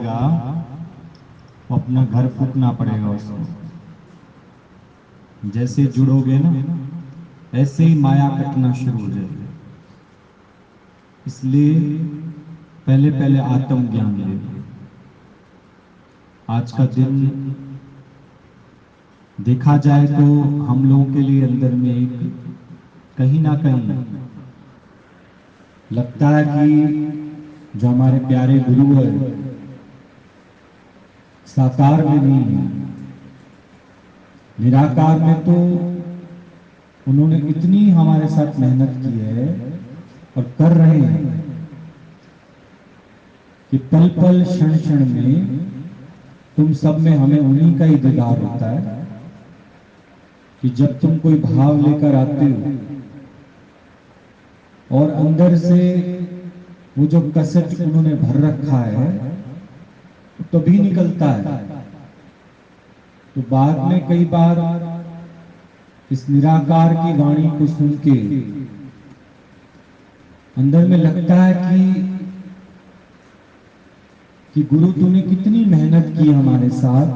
आएगा वो अपना घर फूकना पड़ेगा उसको। जैसे जुड़ोगे ना ऐसे ही माया कटना शुरू हो जाएगी। इसलिए पहले पहले आत्म ज्ञान ले। आज का दिन देखा जाए तो हम लोगों के लिए अंदर में एक कहीं ना कहीं लगता है कि जो हमारे प्यारे गुरु है साकार में नहीं है, निराकार में तो उन्होंने इतनी हमारे साथ मेहनत की है और कर रहे हैं कि पल पल क्षण क्षण में तुम सब में हमें उन्हीं का ही दीदार होता है कि जब तुम कोई भाव लेकर आते हो और अंदर से वो जो कसट उन्होंने भर रखा है तो तभी निकलता है। तो बाद में कई बार इस निराकार की वाणी को सुन के अंदर में लगता है कि गुरु तूने कितनी मेहनत की हमारे साथ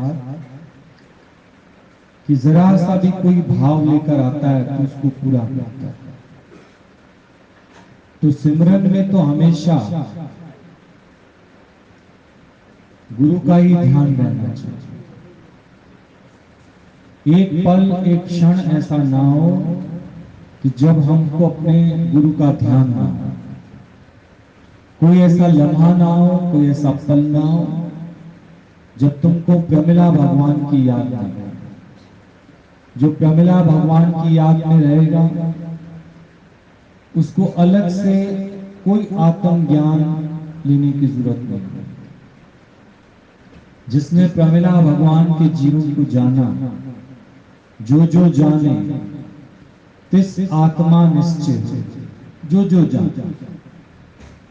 कि जरा सा भी कोई भाव लेकर आता है तो उसको पूरा करता है। तो सिमरन में तो हमेशा गुरु का ही ध्यान रहना चाहिए। एक पल एक क्षण ऐसा ना हो कि जब हमको अपने गुरु का ध्यान ना हो, कोई ऐसा लम्हा ना हो, कोई ऐसा पल ना हो जब तुमको प्रमिला भगवान की याद ना हो। जो प्रमिला भगवान की याद में रहेगा उसको अलग से कोई आत्म ज्ञान लेने की जरूरत नहीं। जिसने प्रमिला भगवान के जीवन को जाना, जो जो जाने तिस आत्मा निश्चय, जो जो जाने,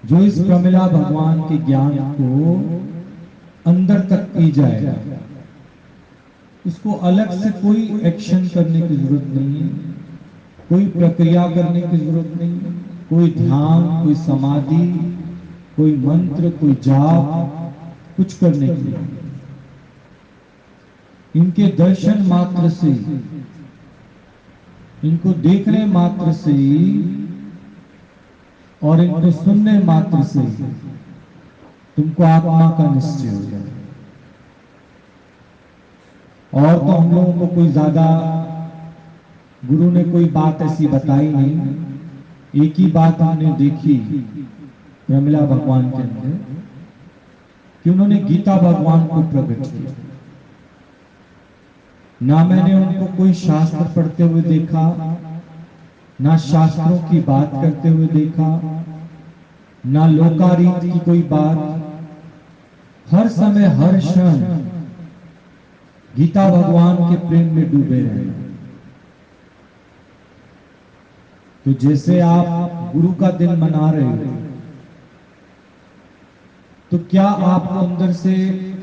जो इस प्रमिला भगवान के ज्ञान को अंदर तक पी जाएगा उसको अलग से कोई एक्शन करने की जरूरत नहीं है, कोई प्रक्रिया करने की जरूरत नहीं, कोई ध्यान, कोई समाधि, कोई मंत्र, कोई जाप, कुछ करने की नहीं। इनके दर्शन मात्र से, इनको देखने मात्र से और इनको सुनने मात्र से तुमको आत्मा का निश्चय हो जाए। और तो हम लोगों को कोई ज्यादा गुरु ने कोई बात ऐसी बताई नहीं। एक ही बात हमने देखी प्रमिला भगवान के अंदर कि उन्होंने गीता भगवान को प्रकट किया। ना मैंने उनको कोई शास्त्र पढ़ते हुए देखा, ना शास्त्रों की बात करते हुए देखा, ना लोकारीत की कोई बात। हर समय हर क्षण गीता भगवान के प्रेम में डूबे रहे। तो जैसे आप गुरु का दिन मना रहे हो तो क्या आपको अंदर से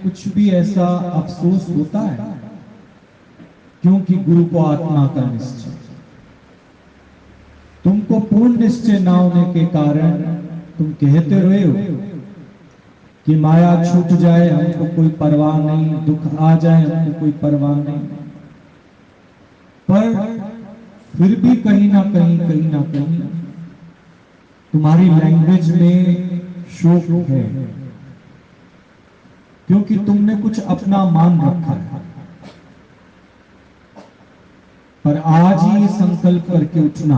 कुछ भी ऐसा अफसोस होता है? क्योंकि गुरु को आत्मा का निश्चय, तुमको पूर्ण निश्चय ना होने के कारण तुम कहते रहे हो कि माया छूट जाए हमको कोई परवाह नहीं, दुख आ जाए हमको कोई परवाह नहीं। पर फिर भी कहीं ना कहीं तुम्हारी लैंग्वेज में शोक है, क्योंकि तुमने कुछ अपना मान रखा है। पर आज ही ये संकल्प करके उठना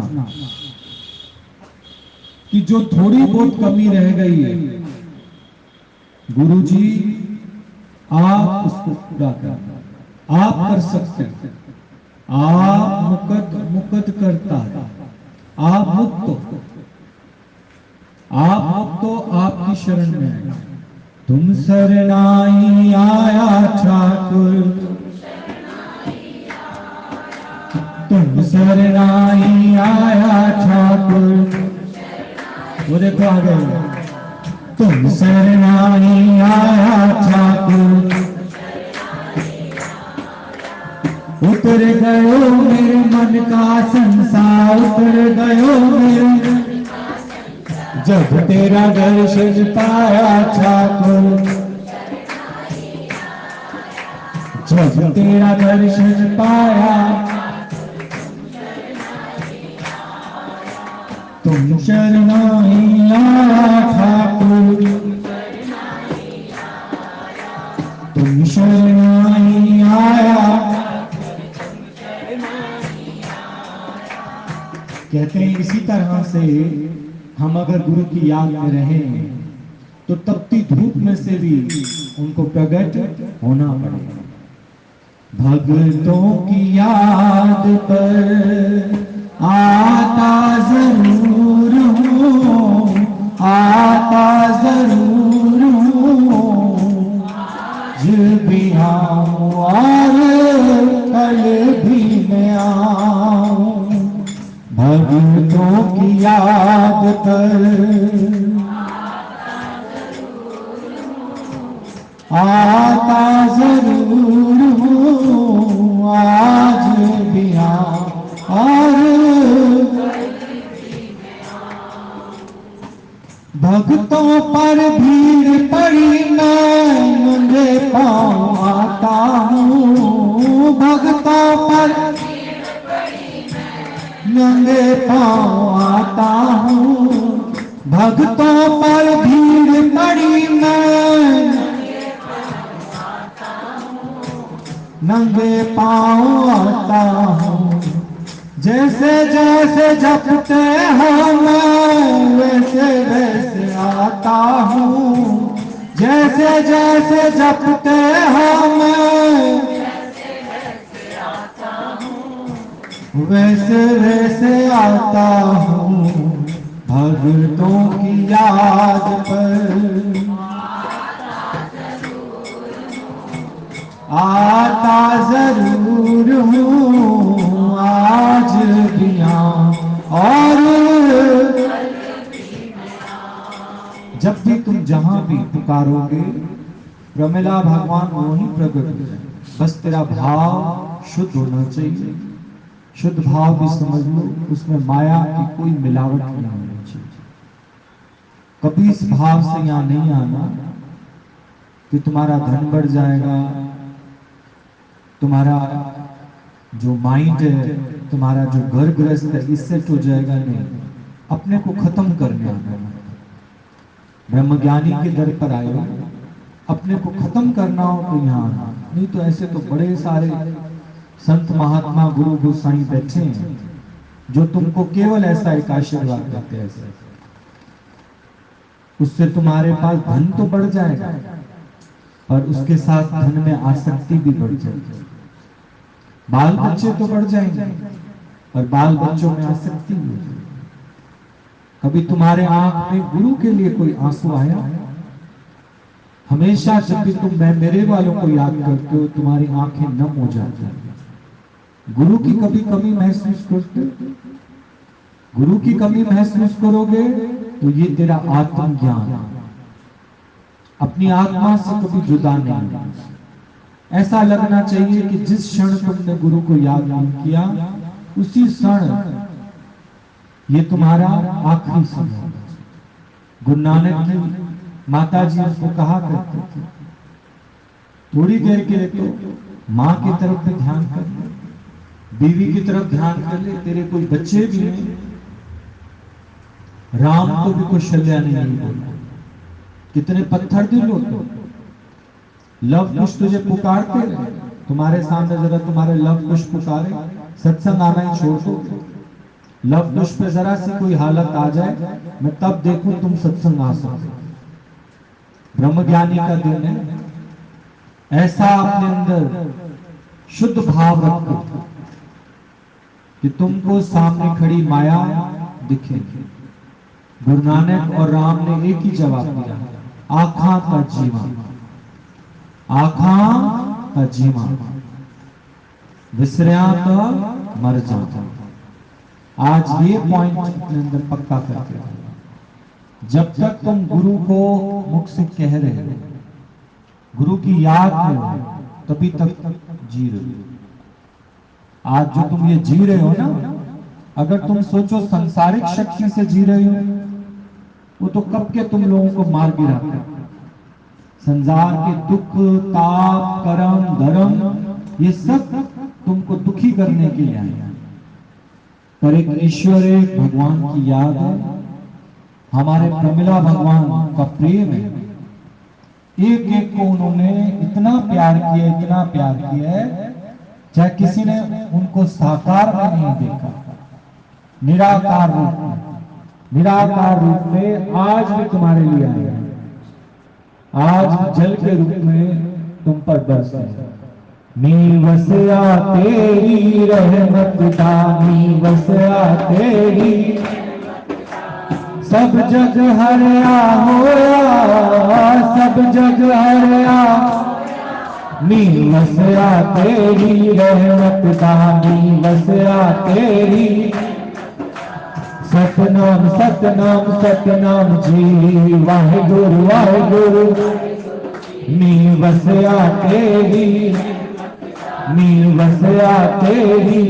कि जो थोड़ी बहुत कमी रह गई है गुरुजी आप उसको पूरा करना। आप कर सकते हैं, आप मुकद करता है, आप मुक्त हो, आपकी शरण में है। तुम शरणाई आया ठाकुर, तुम शरणाई आया ठाकुर। वो देखो आ गए। तुम शरणाई आया ठाकुर, उतर गयो मेरे मन का संसार, उतर गयो मेरे जब तेरा दर्शन पाया ठाकुर। जब तेरा दर्शन पाया तुम शरणाई आया ठाकुर, तुम शरणाई आया। कहते हैं इसी तरह से हम अगर गुरु की याद में रहें तो तपती धूप में से भी उनको प्रकट होना पड़ेगा। भक्तों की याद पर आता जरूर हूँ, आता जरूर हूँ, आज भी आऊँ और कल भी मैं आऊँ। भक्तों की याद पर आता जरूर हूँ, आज भी आऊँ और भक्तों पर भीड़ पड़ी मैं नंगे पाँव आता हूँ। भक्तों पर नंगे पाँव आता हूँ, भक्तों पर भीड़ पड़ी मैं नंगे पाँव आता हूँ। जैसे जैसे जपते हो मैं वैसे वैसे आता हूँ, जैसे जैसे जपते हो मैं वैसे वैसे आता हूँ। भक्तों की याद पर आता जरूर हूँ, आज भी आऊँ और जब भी तुम जहां भी पुकारोगे प्रमिला भगवान वहीं प्रकट हो जाए। बस तेरा भाव शुद्ध होना चाहिए। शुद्ध भाव भी समझ लो, उसमें माया की कोई मिलावट नहीं होनी चाहिए। कभी इस भाव से यहां नहीं आना कि तुम्हारा धन बढ़ जाएगा, तुम्हारा जो माइंड है, तुम्हारा जो घर गृहस्थ है इससे हो जाएगा। नहीं, अपने को खत्म करने आना। ब्रह्मज्ञानी के दर पर आए हो, अपने को खत्म करना हो तो यहाँ आना। नहीं तो ऐसे तो बड़े सारे संत महात्मा गुरु गोसाई बैठे हैं जो तुमको केवल ऐसा एक आशीर्वाद देते हैं, ऐसे उससे तुम्हारे पास धन तो बढ़ जाएगा और उसके साथ धन में आसक्ति भी बढ़ जाएगी। बाल बच्चे तो बढ़ जाएंगे और बाल बच्चों में आसक्ति भी हो जाएगी। कभी तुम्हारे आंख में गुरु के लिए कोई आंसू आया? हमेशा जब भी तुम मैं मेरे वालों को याद करते हो तुम्हारी आंखें नम हो जाती हैं। गुरु की कभी कमी महसूस करते हो? गुरु की कमी महसूस करोगे तो ये तेरा आत्मज्ञान, अपनी आत्मा से कभी जुदा नहीं। ऐसा लगना चाहिए कि जिस क्षण तुमने गुरु को याद नहीं किया उसी क्षण ये तुम्हारा आखिरी समय। गुरु नानक की माता जी उसको कहा करते थे, थोड़ी देर के लिए तो माँ की तरफ भी ध्यान कर ले, बीवी की तरफ ध्यान कर ले, तेरे कोई बच्चे भी हैं। राम को भी कुछ शल्या नहीं बोला, कितने पत्थर दिल होते। लव कुश तुझे पुकारते रहे, तुम्हारे सामने जरा तुम्हारे लव कुश पुकारे, सत्संग आना ही छोड़ दो। लव कुश पे जरा सी कोई हालत आ जाए, मैं तब देखूं तुम सत्संग आ सकते। ब्रह्मज्ञानी का दिन है, ऐसा अपने अंदर शुद्ध भाव रखो कि तुमको सामने खड़ी माया दिखे। गुरु नानक और राम ने एक ही जवाब दिया, आखा का जीवा, आखा का जीवा, विसरिया तो मर जाता। आज ये पॉइंट अपने अंदर पक्का करके रखो। जब तक तुम गुरु को मुख से कह रहे हो, गुरु की याद में हो, तभी तक जी रहे हो। आज जो तुम ये जी रहे हो ना, अगर तुम सोचो सांसारिक शक्ति से जी रहे हो, वो तो कब के तुम लोगों को मार गिरा। संसार के दुख ताप कर्म धर्म ये सब तुमको दुखी करने के लिए आए, पर एक ईश्वर एक भगवान की याद है, हमारे प्रमिला भगवान का प्रेम है। एक एक को उन्होंने इतना प्यार किया, इतना प्यार किया है, चाहे किसी ने उनको साकार में नहीं देखा, निराकार रूप में, निराकार रूप में आज भी तुम्हारे लिए आए हैं। आज जल के रूप में तुम पर बरसे हैं। नीवसया तेरी रहमत दानी वसया तेरी, सब जग हरया होया, सब जग हरया। नीवसया तेरी रहमत दानी वसया तेरी, सतनाम सतनाम सतनाम जी वाहिगुरु वाहिगुरु। नीवसया तेरी, नीवसया तेरी,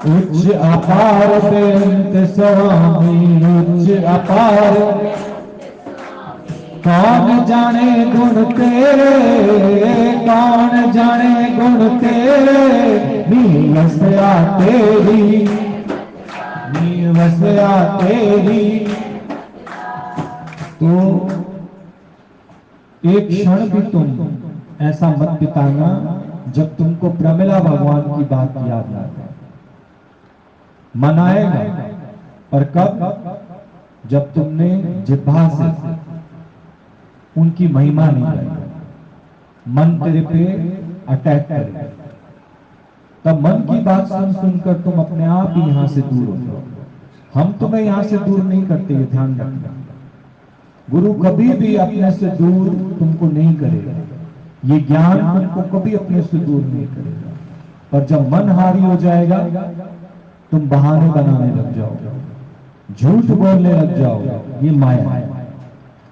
उच्च अपार बेअंत स्वामी उच्च अपार। कौन जाने गुण तेरे, कौन जाने गुण तेरे। नीवसया तेरी, नीवसया तेरी। तो एक क्षण भी तुम ऐसा मत बिताना जब तुमको प्रमिला भगवान की बात याद आए। मनाएगा, पर कब? जब तुमने जिह्वा से उनकी महिमा नहीं गाई, मन तेरे पे अटैक करेगा, तब मन की बात सुन सुनकर तुम अपने आप ही यहां से दूर हो जाओ। हम तुम्हें यहां से दूर नहीं करते, ये ध्यान रखना। गुरु कभी भी अपने से दूर तुमको नहीं करेगा, ये ज्ञान तुमको कभी अपने से दूर नहीं करेगा। पर जब मन हारी हो जाएगा, तुम बहाने बनाने लग जाओगे, झूठ बोलने लग जाओगे। ये माया है।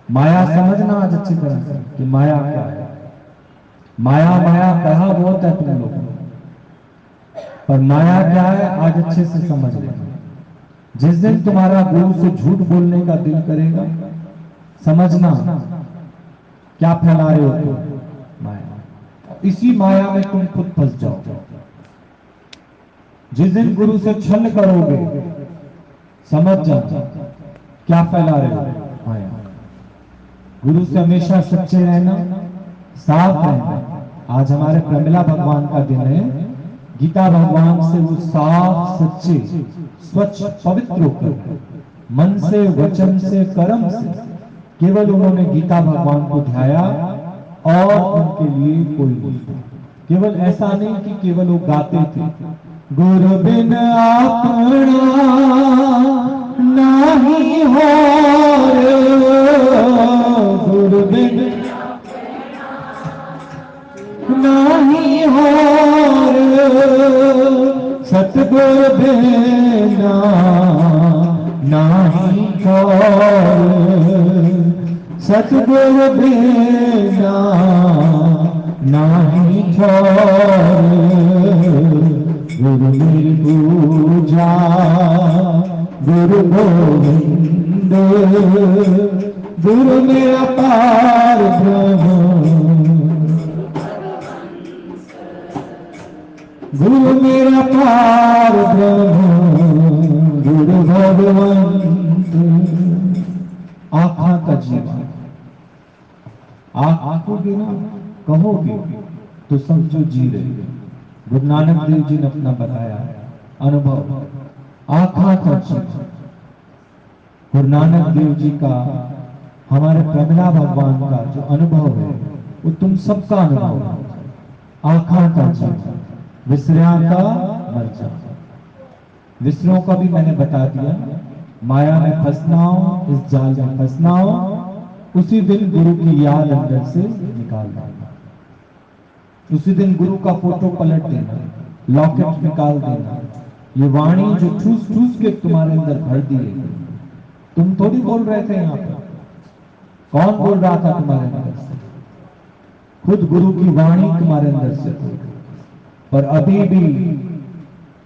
माया समझना आज अच्छी तरह से कि माया क्या है। माया माया कहा बहुत है तुम लोग, पर माया क्या है आज अच्छे से समझ लेना। जिस दिन तुम्हारा गुरु से झूठ बोलने का दिल करेगा, समझना क्या फैला रहे हो तुम, माया। इसी माया में तुम खुद फंस जाओगे। जिस दिन गुरु से छल करोगे, समझ जाओ क्या फैला रहे हो, माया। गुरु से हमेशा सच्चे रहना, साफ रहना। आज हमारे प्रमिला भगवान का दिन है। गीता भगवान से वो साफ सच्चे स्वच्छ पवित्र होकर मन से वचन से कर्म से केवल उन्होंने गीता भगवान को ध्याया और उनके लिए कोई नहीं। केवल ऐसा नहीं कि केवल वो गाते थे, गुरु बिन अपना नहीं हो, गुरु बिन नहीं हो, सतगुरु बिना नहीं छोड़, सतगुरु बिना नहीं छोड़। गुरु मेरी पूजा गुरु गोविंद, गुरु मेरा पार ब्रह्म, गुरु मेरा पार ब्रह्म, गुरु भगवंत। आँखों का जीवन, आँखोगे ना, कहोगे तो समझो जी रहे। गुरु नानक देव जी ने अपना बताया अनुभव। आँखों का जीवन गुरु नानक देव जी का, हमारे प्रमिला भगवान का जो अनुभव है वो तुम सबका अनुभव है। आँखों का जीवन, विसर्या का मर जाना। विसरों का भी मैंने बता दिया। माया में फंसना हो, इस जाल में फंसना हो, उसी दिन गुरु की याद अंदर से निकाल देना। उसी दिन गुरु का फोटो पलट देना, लॉकेट निकाल देना। ये वाणी जो ठूस ठूस के तुम्हारे अंदर भर दी है, तुम थोड़ी बोल रहे थे यहाँ पर, कौन बोल रहा था तुम्हारे अंदर से? खुद गुरु की वाणी तुम्हारे अंदर से बोल रही। पर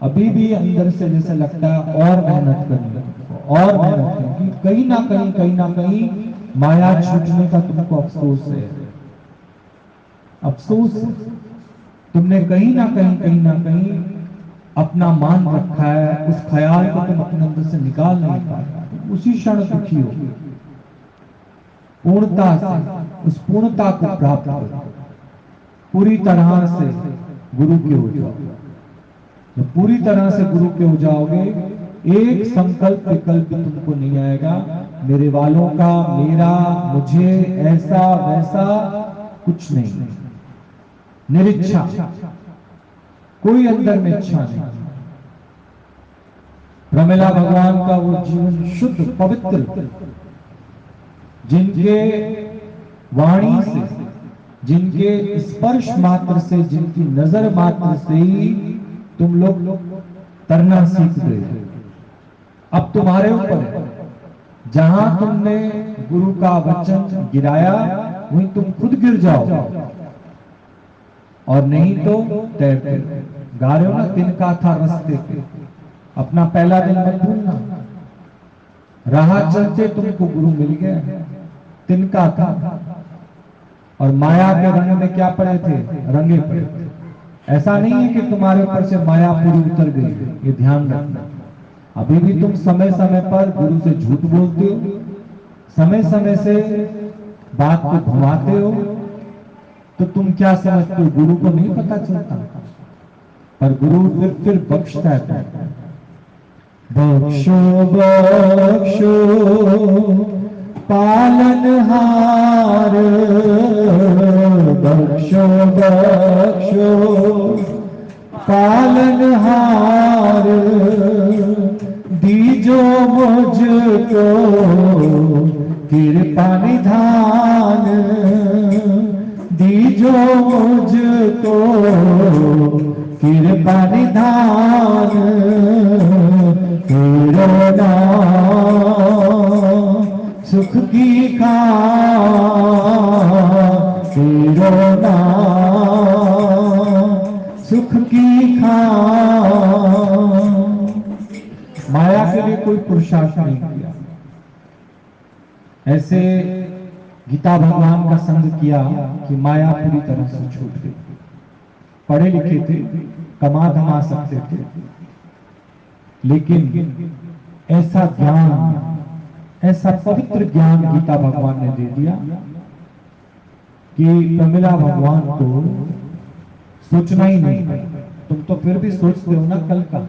अभी भी अंदर से जैसे लगता है और मेहनत करनी, और मेहनत करनी। कहीं ना कहीं माया छूटने का तुमको अफसोस है, अफसोस है। तुमने कहीं ना कहीं अपना मान रखा है, उस ख्याल को तुम अपने अंदर से निकाल नहीं पा रहे, तुम उसी क्षण दुखी हो। पूर्णता से उस पूर्णता को प्राप्त करो, पूरी तरह से गुरु के हो जाओ। तो पूरी तरह से गुरु के हो जाओगे, एक संकल्प विकल्प भी तुमको नहीं आएगा मेरे वालों का, मेरा, मुझे, ऐसा वैसा कुछ नहीं। निरिच्छा, कोई अंदर में इच्छा नहीं। प्रमिला भगवान का वो जीवन शुद्ध पवित्र, जिनके वाणी से, जिनके स्पर्श मात्र से, जिनकी नजर मात्र से ही तुम लोग तरना सीख गए। अब तुम्हारे ऊपर है, जहां तुमने गुरु का वचन गिराया वहीं तुम खुद गिर जाओ, और नहीं तो तैरते। गा रहे हो ना, तिनका था रास्ते पे, अपना पहला दिन मत भूलना। राह चलते तुमको गुरु मिल गया, तिनका था, और माया के रंग में क्या पड़े थे, रंगे पड़े थे। ऐसा नहीं है कि तुम्हारे ऊपर से माया पूरी उतर गई, ये ध्यान रखना। अभी भी तुम समय समय पर गुरु से झूठ बोलते हो, समय समय से बात को घुमाते हो, तो तुम क्या समझते हो गुरु को नहीं पता चलता? पर गुरु फिर बख्शता है। बख्शो बख्शो पालनहार, बख्शो बख्शो पालनहार, दीजो मुझको कृपा निधान, दीजो मुझको कृपा निधान। तेरो नाम सुख की खान, तेरो नाम सुख की खान। माया के लिए कोई पुरुषार्थ नहीं किया, ऐसे गीता भगवान का संग किया कि माया पूरी तरह से छूट गई। पढ़े लिखे थे, कमा धमा सकते थे, लेकिन ऐसा ज्ञान, ऐसा पवित्र ज्ञान गीता भगवान ने दे दिया कि प्रमिला भगवान को सोचना ही नहीं पड़ा। तुम तो फिर भी सोचते हो ना, कल का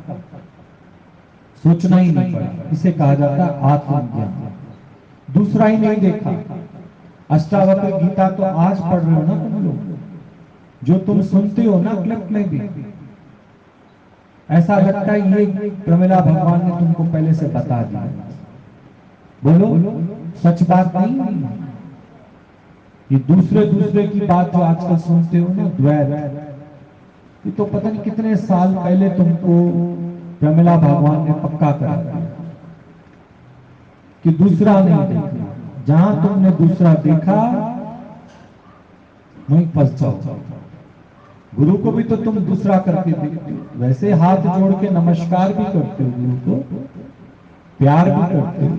सोचना ही नहीं पड़ा। इसे कहा जाता आत्मज्ञान। दूसरा ही नहीं देखा। अष्टावक्र गीता तो आज पढ़ रहे हो ना तुम लोग, जो तुम सुनते हो ना क्लिप में भी, ऐसा लगता है ये प्रमिला भगवान ने तुमको पहले से बता दिया। बोलो सच बात नहीं? ये दूसरे की बात जो आजकल सुनते हो ना, द्वैत, ये तो पता नहीं कितने साल पहले तुमको प्रमिला भगवान ने पक्का करा कि दूसरा नहीं देखना। जहां तुमने दूसरा देखा वहीं फंस जाओ। गुरु को भी तो तुम दूसरा करके देखते हो, वैसे हाथ जोड़ के नमस्कार भी करते हो, गुरु को प्यार भी करते हो,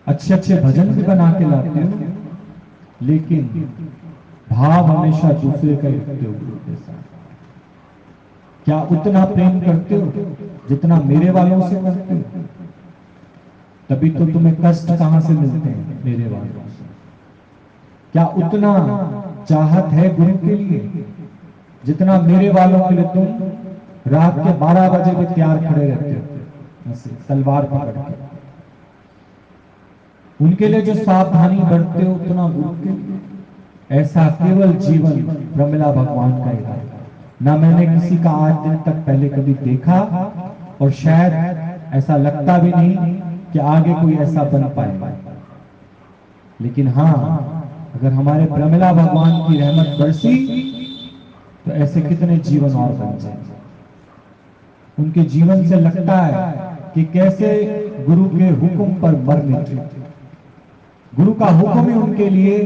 अच्छे अच्छे भजन भी बना के लाते हो, लेकिन भाव हमेशा दूसरे का रखते हो गुरु के साथ। क्या उतना प्रेम करते हो जितना मेरे वालों से करते हो? तभी तो तुम्हें कष्ट कहां से मिलते हैं, मेरे वालों से। क्या उतना चाहत है गुरु के लिए जितना मेरे वालों के लिए तुम रात के 12 बजे भी तैयार खड़े रहते हो, तलवार पकड़ के? उनके लिए जो सावधानी बरतते हो उतना गुरु के लिए। ऐसा केवल जीवन प्रमिला भगवान का ही है। ना मैंने किसी का आज दिन तक पहले कभी देखा, और शायद ऐसा लगता भी नहीं कि आगे कोई ऐसा बन पाए। लेकिन हाँ, अगर हमारे प्रमिला भगवान की रहमत बरसी तो ऐसे कितने जीवन और बन जाए। उनके जीवन से लगता है कि कैसे गुरु के हुक्म पर मर मिटे। गुरु का हुक्म ही उनके लिए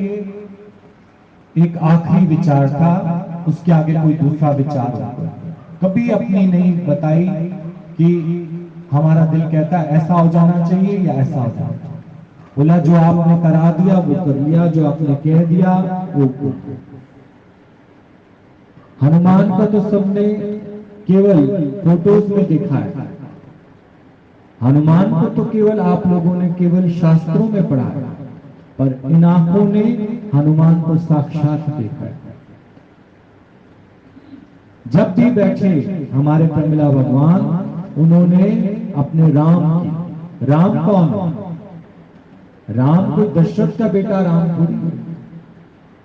एक आखिरी विचार था, उसके आगे कोई दूसरा विचार होता। कभी अपनी नहीं बताई कि हमारा दिल कहता है ऐसा हो जाना चाहिए या ऐसा हो जाना चाहिए। बोला जो आपने करा दिया वो कर लिया, जो आपने कह दिया वो। हनुमान का तो सबने केवल फोटोज में देखा है, हनुमान को तो केवल आप लोगों ने केवल शास्त्रों में पढ़ा है, पर इन आंखों ने हनुमान को साक्षात देखा है। जब भी बैठे हमारे प्रमिला भगवान, उन्होंने अपने राम की, राम कौन? राम कोई दशरथ का बेटा राम थोड़ी है।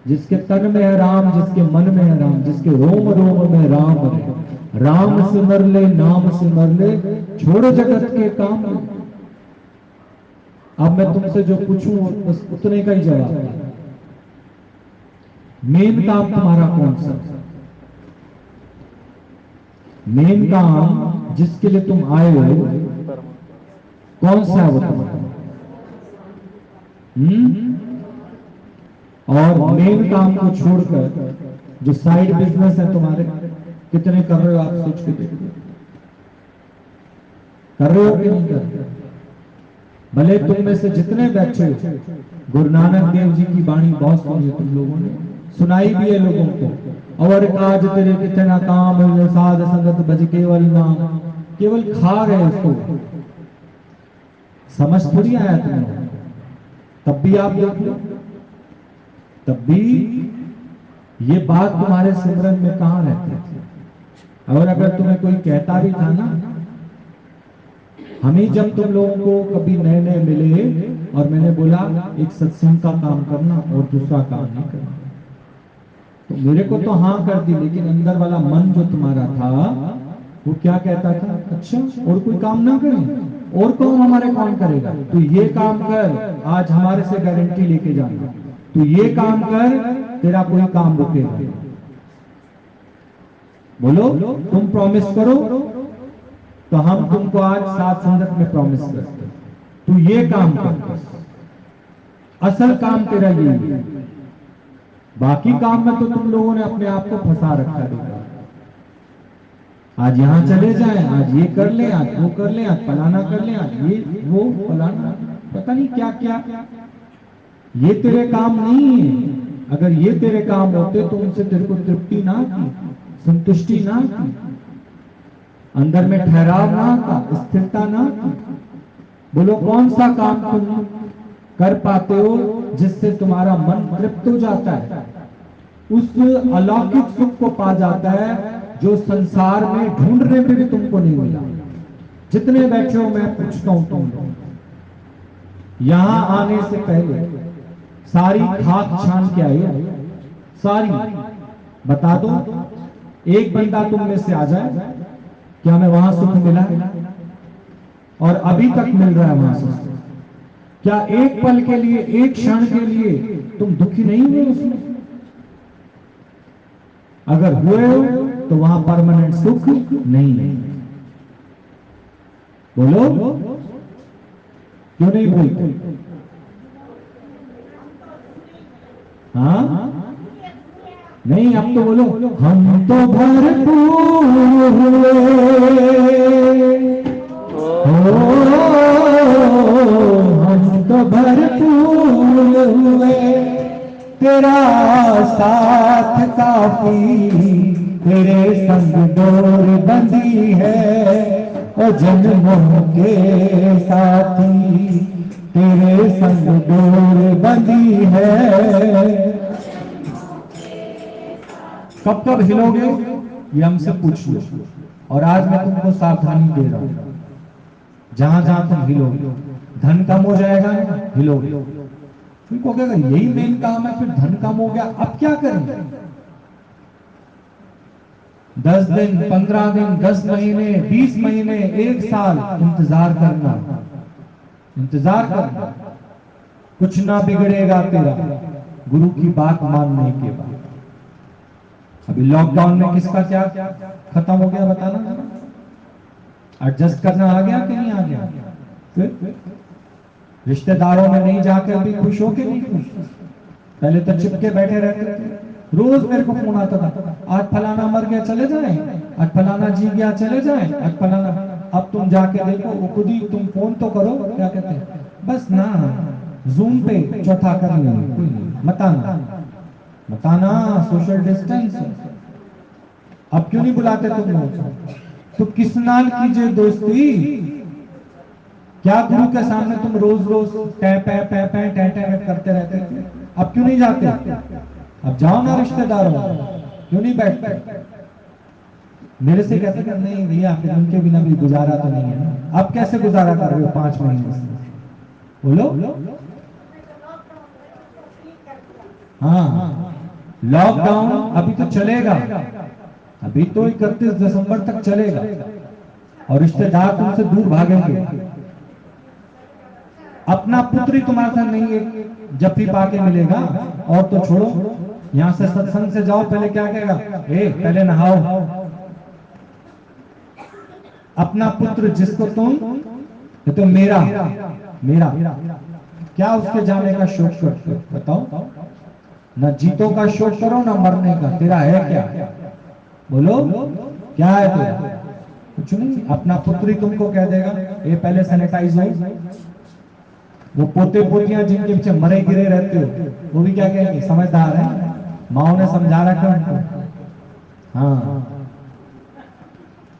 जिसके तन में है राम, जिसके मन में है राम, जिसके रोम रोम में राम है, राम सिमर ले, नाम सिमर ले, छोड़ो जगत के काम। अब मैं तुमसे जो पूछूं बस उतने का ही जवाब है। मेन काम तुम्हारा कौन सा? मेन काम जिसके लिए तुम आए हो कौन सा है वो तुम्हारा? और मेन काम को छोड़कर जो साइड बिजनेस है तुम्हारे, कितने कर रहे हो आप? सोच के देखो, कर रहे हो कि नहीं कर रहे? भले तुम में से जितने बैठे हो, गुरु नानक देव जी की वाणी बहुत सुनी है तुम लोगों ने, सुनाई भी है लोगों को। और काज तेरे कितना काम साध संगत भज केवल नाम, केवल खा गए उसको, समझ थोड़ी आया तुम्हें। तब भी आप देख लो, तब भी ये बात तुम्हारे सिमरन में कहां रहती थी? और अगर तुम्हें कोई कहता भी था ना, हमें जब तुम लोगों को कभी नए नए मिले और मैंने बोला एक सत्संग का काम करना और दूसरा काम नहीं करना, तो मेरे को तो हाँ कर दी, लेकिन अंदर वाला मन जो तुम्हारा था वो क्या कहता था? अच्छा और कोई काम ना करें, और कौन हमारे काम करेगा? तो ये काम कर, आज हमारे से गारंटी लेके जाना, तो ये काम कर, तेरा कोई काम रुकेगा। बोलो तुम प्रॉमिस करो, तो हम तुमको आज साथ संगत में प्रॉमिस करते हैं, तू ये काम कर, असल काम तेरा ये है। बाकी काम में तो तुम लोगों ने अपने आप को फंसा रखा है। आज यहां चले जाएं, आज ये कर लें, आज वो कर लें, आज फलाना कर लें, आज ये वो फलाना, पता नहीं क्या क्या। ये तेरे काम नहीं है। अगर ये तेरे काम होते तो उनसे तेरे को तृप्ति ना की, संतुष्टि ना की, अंदर में ठहराव ना था, स्थिरता ना थी। बोलो कौन सा काम तुम कर पाते हो जिससे तुम्हारा मन तृप्त हो जाता है, उस अलौकिक सुख को पा जाता है जो संसार में ढूंढने में भी तुमको नहीं मिला। जितने बैठे हो मैं पूछता हूं तुम लोग, यहां आने से पहले सारी खाक छान के आई, सारी बता दो, एक बंदा तुम में से आ जाए क्या हमें वहां सुख मिला और अभी तक मिल रहा है वहां से? क्या एक पल के लिए, एक क्षण के लिए तुम दुखी नहीं हुए उसमें? अगर हुए हो तो वहां परमानेंट सुख नहीं है। बोलो क्यों नहीं बोलते? हाँ नहीं, अब तो बोलो हम तो भरपूर हुए, हम तो भरपूर हुए, तेरा साथ काफी, तेरे संग डोर बंधी है, ओ जन्मों के साथी, तेरे संग डोर बंधी है। कब कब हिलोगे ये हमसे पूछ लो, और आज मैं तुमको सावधानी दे रहा हूं, जहां जहां तुम हिलोगे धन कम हो जाएगा, हिलोगे तुमको कहेगा यही मेन काम है, फिर धन कम हो गया अब क्या करेंगे? 10 दिन 15 दिन 10 महीने 20 महीने 1 साल इंतजार करना, इंतजार करना, कुछ ना बिगड़ेगा तेरा गुरु की बात मानने के बाद। अभी लॉकडाउन में किसका क्या खत्म हो गया बताना, एडजस्ट करना आ गया कि नहीं आ गया? फिर रिश्तेदारों में नहीं जाकर भी खुश हो के नहीं खुश? पहले तो चिपके बैठे रहते थे, रोज मेरे को फोन आता था, आज फलाना मर गया चले जाएं, आज फलाना जी गया चले जाएं, आज फलाना। अब तुम जाके देखो वो खुद ही, तुम फोन तो करो, क्या कहते हैं, बस ना जूम पे चौथा कर लेंगे, मत आना, सोशल डिस्टेंस। अब क्यों नहीं बुलाते तुम लोग? तो किस नाल कीजिए दोस्ती? क्या गुरु के सामने तुम रोज रोज टै पै पै पै टै टै करते रहते थे? अब क्यों नहीं जाते? अब जाओ ना रिश्तेदारों, क्यों नहीं बैठते? मेरे से कहते कि नहीं भैया फिर उनके बिना भी गुजारा तो नहीं है ना। अब कैसे गुजारा कर रहे हो 5 महीने से? बोलो। हाँ, लॉकडाउन अभी तो चलेगा, अभी तो 31 दिसंबर तक चलेगा और रिश्तेदार तुमसे दूर भागेंगे। अपना पुत्र ही तुम्हारे साथ नहीं है जब भी पाके मिलेगा। और तो छोड़ो, यहां से सत्संग से जाओ, पहले क्या कहेगा? पहले नहाओ। अपना पुत्र जिसको तुम तो मेरा क्या उसके जाने का शोक करते हो? बताओ। न जीतों का शोक करो ना मरने का। तेरा है क्या? बोलो, क्या है तेरा? कुछ नहीं। अपना पुत्र ही तुमको कह देगा पहले सैनिटाइज हो। वो पोते पोतियां जिनके पीछे मरे गिरे रहते हो, वो भी क्या कहेंगे? समझदार है, माओ ने समझा रखा उनको। हाँ,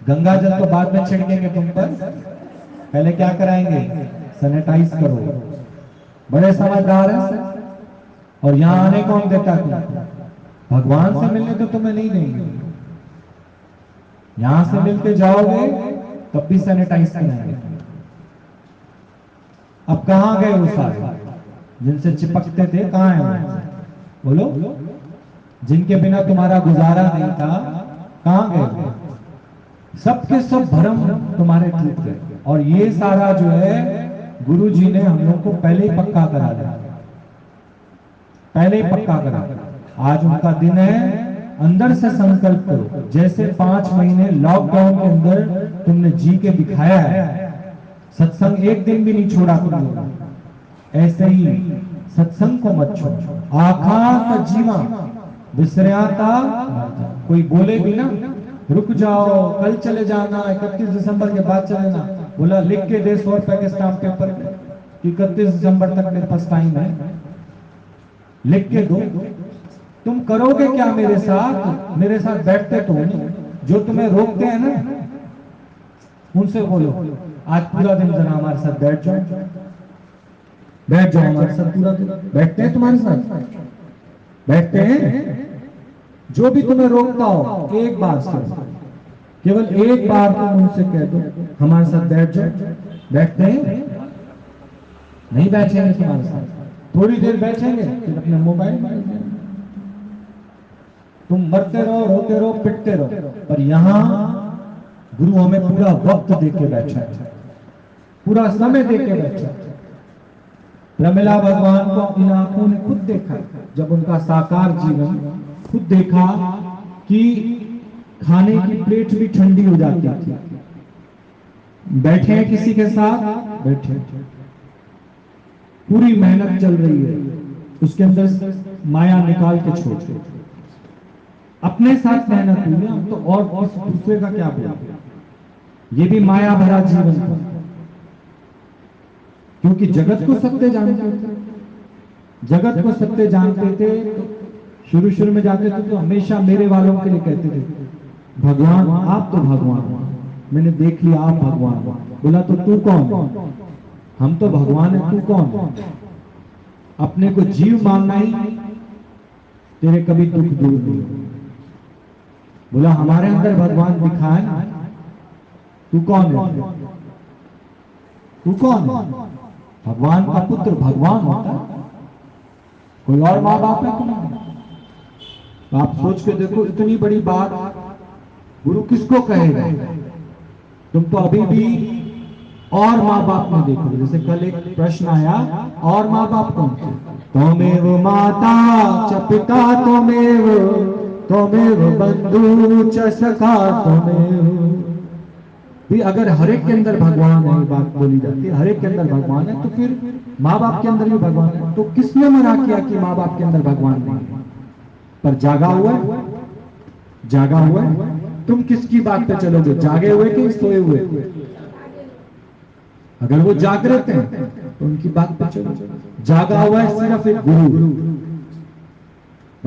गंगा जल तो बाद में छिड़केंगे तुम पर, पहले क्या कराएंगे? सैनिटाइज करो। बड़े समझदार हैं। और यहां आने कौन देता है तुमको? भगवान से मिलने तो तुम्हें नहीं देंगे। यहां से मिलके जाओगे तब भी सैनिटाइज कराएंगे। अब कहां गए वो सारे जिनसे चिपकते थे? कहां है वो? बोलो। जिनके बिना तुम्हारा गुजारा नहीं था, कहां गए? सबके सब भरम तुम्हारे टूट गए। और ये सारा जो है गुरु जी ने हम लोग को पहले ही पक्का करा दिया, पहले ही पक्का करा। आज उनका दिन है। अंदर से संकल्प करो, जैसे 5 महीने लॉकडाउन के अंदर तुमने जी के दिखाया है, सत्संग एक दिन भी नहीं छोड़ा तुम लोग, ऐसे ही सत्संग को मत छोड़ो। आखा का जीवा विसर्याता, कोई बोले भी ना रुक जाओ, कल चले जाना, 31 दिसंबर के बाद चले जाना, बोला लिख के दे 100 रुपए के स्टाम्प पेपर कि 31 दिसंबर तक मेरे पास टाइम है, लिख के दो। तुम करोगे क्या मेरे साथ? मेरे साथ बैठते तो नहीं, जो तुम्हें रोकते हैं ना उनसे बोलो आज पूरा दिन जरा हमारे साथ बैठ जाओ, बैठ जाओ हमारे साथ पूरा दिन। बैठते हैं तुम्हारे साथ? बैठते हैं? जो भी तुम्हें रोकता हो एक बार से, केवल एक बार तुम उनसे कह दो हमारे साथ बैठ जाओ। बैठते हैं? नहीं बैठेंगे तुम्हारे साथ। थोड़ी देर बैठेंगे फिर अपने मोबाइल में तुम मरते रहो, रोते रहो, पिटते रहो। पर यहां गुरु हमें पूरा वक्त देके बैठा है, पूरा समय देके बैठा है। प्रमिला भगवान को अपनी आंखों ने खुद देखा, जब उनका साकार जीवन खुद देखा कि खाने की प्लेट भी ठंडी हो जाती थी। बैठे हैं किसी के साथ, बैठे, पूरी मेहनत चल रही है, उसके अंदर माया निकाल के छोड़, अपने साथ मेहनत हुई है तो और दूसरे का क्या बोला? ये भी माया भरा जीवन था, क्योंकि जगत को सत्य जानते थे। जगत को सत्य जानते थे तो शुरू में जाते थे तो हमेशा मेरे वालों के लिए कहते थे भगवान आप तो भगवान, मैंने देख लिया आप भगवान। बोला तो तू कौन? हम तो भगवान है, तू कौन? अपने को जीव मानना ही तेरे कभी दुख दूर नहीं। बोला हमारे अंदर भगवान दिखा है ना, तू कौन है? तू कौन है? भगवान का पुत्र भगवान होता है, कोई और माँ बाप है तुम्हारा? तो आप सोच के देखो, इतनी बड़ी बात गुरु किसको कहेगा? तुम तो अभी भी और माँ बाप में देखो। जैसे कल एक प्रश्न आया, और माँ बाप कौन थे? त्वमेव माता च पिता त्वमेव, त्वमेव बंधु च सखा त्वमेव। भी अगर हर एक के अंदर भगवान है, बात बोली जाती है हर एक के अंदर भगवान है, तो फिर माँ बाप के अंदर भी भगवान है। तो किसने मना किया कि माँ बाप के अंदर भगवान नहीं है? पर जागा हुआ है, जागा हुआ है। तुम किसकी बात पे चलोगे, जागे हुए कि सोए हुए? अगर वो जागृत हैं तो उनकी बात पे चलो। जागा हुआ है सिर्फ एक गुरु,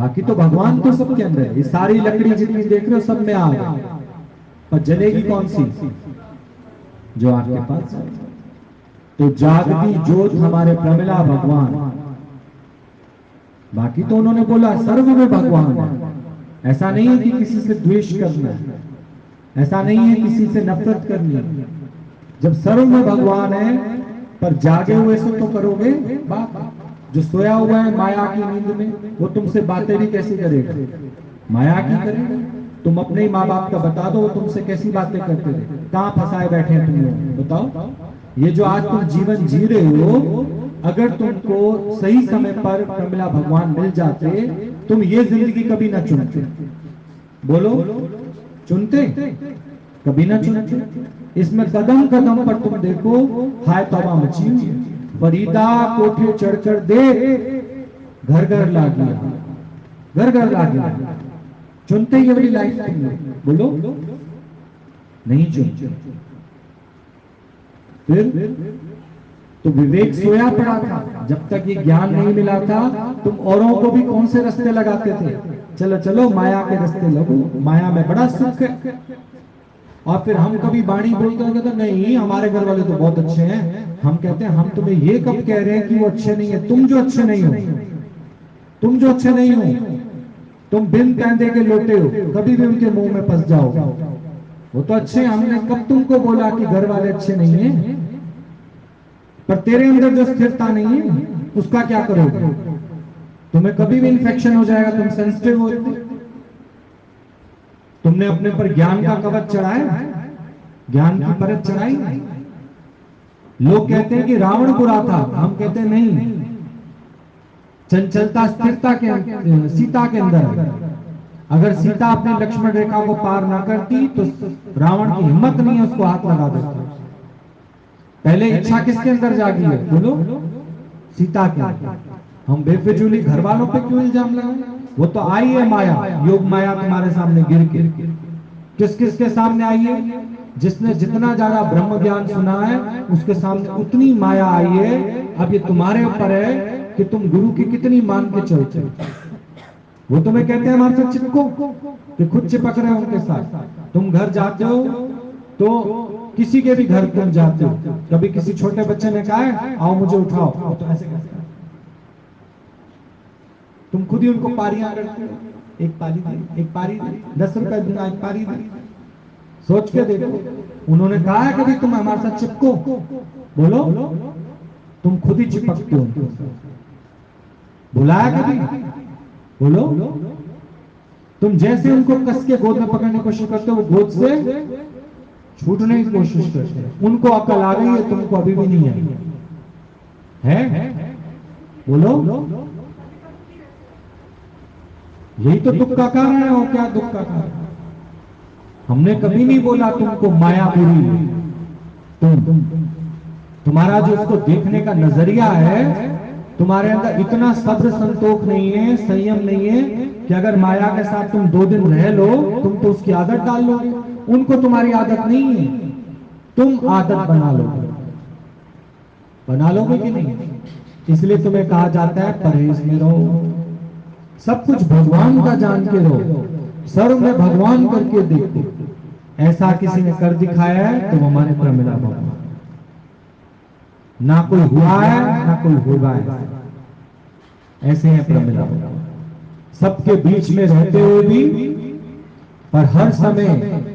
बाकी तो भगवान तो सबके अंदर है। ये सारी लकड़ी जितनी देख रहे हो सब में आग है, पर जलेगी कौन सी? जो आपके पास है। तो जागती ज्योत हमारे प्रमिला भगवान। बाकी तो उन्होंने बोला सर्व में भगवान है। ऐसा नहीं है कि किसी से द्वेष करना है, ऐसा नहीं है किसी से नफरत करनी है। जब सर्व में भगवान है, पर जागे हुए से तो करोगे बात। जो सोया हुआ है माया की नींद में, वो तुमसे बातें भी कैसी करेगा? माया की करेगा। तुम अपने ही माँ बाप का बता दो, तुमसे कैसी बातें करते थे? कहाँ फंसाए बैठे हैं तुम लोग, बताओ। ये जो आज तुम जीवन जी रहे हो, अगर तुमको सही समय पर प्रमिला भगवान मिल जाते, तुम ये जिंदगी कभी ना चुनते। बोलो, चुनते? कभी ना चुनते। इसमें कदम कदम पर तुम देखो हाय तौबा मची हुई है। फरीदा कोठे चढ़कर दे, घर घर ला गया, घर घर ला गया। चुनते ये बड़ी लाइफ तुम लोग? बोलो, नहीं चुनते। फिर तो विवेक सोया पड़ा था। जब तक ये ज्ञान नहीं मिला था, तुम औरों को भी कौन से रास्ते लगाते थे? चलो चलो माया के रास्ते लगो, माया में बड़ा सुख है। और फिर हम कभी वाणी बोलते हैं कहते नहीं हमारे घर वाले तो बहुत अच्छे हैं। हम कहते हैं हम तुम्हें ये कब कह रहे हैं कि वो अच्छे नहीं है? तुम जो अच्छे नहीं हो, तुम जो अच्छे नहीं हो, तुम बिन पैंदे के लोटे हो, कभी भी उनके मुंह में फंस जाओ। वो तो अच्छे हैं, हमने कब तुमको बोला कि घर वाले अच्छे नहीं है? पर तेरे अंदर जो स्थिरता नहीं है, उसका क्या करोगे? तुम्हें कभी भी इन्फेक्शन हो जाएगा, तुम सेंसिटिव हो। तुमने अपने पर ज्ञान का कवच चढ़ाया, ज्ञान की परत चढ़ाई। लोग कहते हैं कि रावण बुरा था, हम कहते हैं नहीं, चंचलता स्थिरता के सीता के अंदर है। अगर सीता अपने लक्ष्मण रेखा को पार ना करती तो रावण की हिम्मत नहीं है उसको हाथ लगा देता। पहले इच्छा किसके अंदर जागी है? बोलो, सीता के अंदर। हम बेफिजूली घर वालों पे क्यों इल्जाम लगाएं? वो तो आई है माया, योग माया तुम्हारे सामने गिर के। किस किस के सामने आई है? जिसने जितना ज्यादा ब्रह्म ज्ञान सुना है उसके सामने उतनी माया आई है। अब ये तुम्हारे ऊपर है कि तुम गुरु की कितनी मान के चलते। वो तुम्हें कहते हैं हमारे साथ चिपको, कि खुद चिपक रहे हो उनके साथ। तुम घर जाते हो तो किसी के भी घर तुम जाते हो, कभी किसी छोटे बच्चे ने कहा है आओ मुझे उठाओ, तो ऐसे करते हो। तुम खुद ही उनको पारियां करते हो, एक पारी दे, एक पारी दे, 10 रुपए दूंगा, एक पारी दे। सोच के देखो, उन्होंने कहा है कभी तुम हमारे साथ चिपको? बोलो, तुम खुद ही चिपकते हो। बुलाया कभी? बोलो, तुम जैसे उनको कस के गोद में पकड़ने की कोशिश करते हो, वो गोद से छूटने की कोशिश करते हैं। उनको अकल आ गई है, तुमको अभी भी नहीं आई है? बोलो, यही तो दुख का कारण है। और क्या दुख का कारण? हमने कभी नहीं बोला तुमको माया बुरी है। तुम्हारा जो उसको देखने का नजरिया है, तुम्हारे अंदर इतना सब्र संतोष नहीं है, संयम नहीं है कि अगर माया के साथ तुम 2 दिन रह लो, तुम तो उसकी आदत डाल लोगे। उनको तुम्हारी आदत नहीं है, तुम आदत बना लोगे। बना लोगे कि नहीं? इसलिए तुम्हें कहा जाता है परहेज में रहो, सब कुछ भगवान का जान के रहो, सर्व में भगवान करके देखो। ऐसा किसी ने कर दिखाया है तो हमारे प्रमिला भगवान। ना कोई हुआ है ना कोई होगा, ऐसे हैं प्रमिला भगवान। सबके बीच में रहते हुए भी, पर हर समय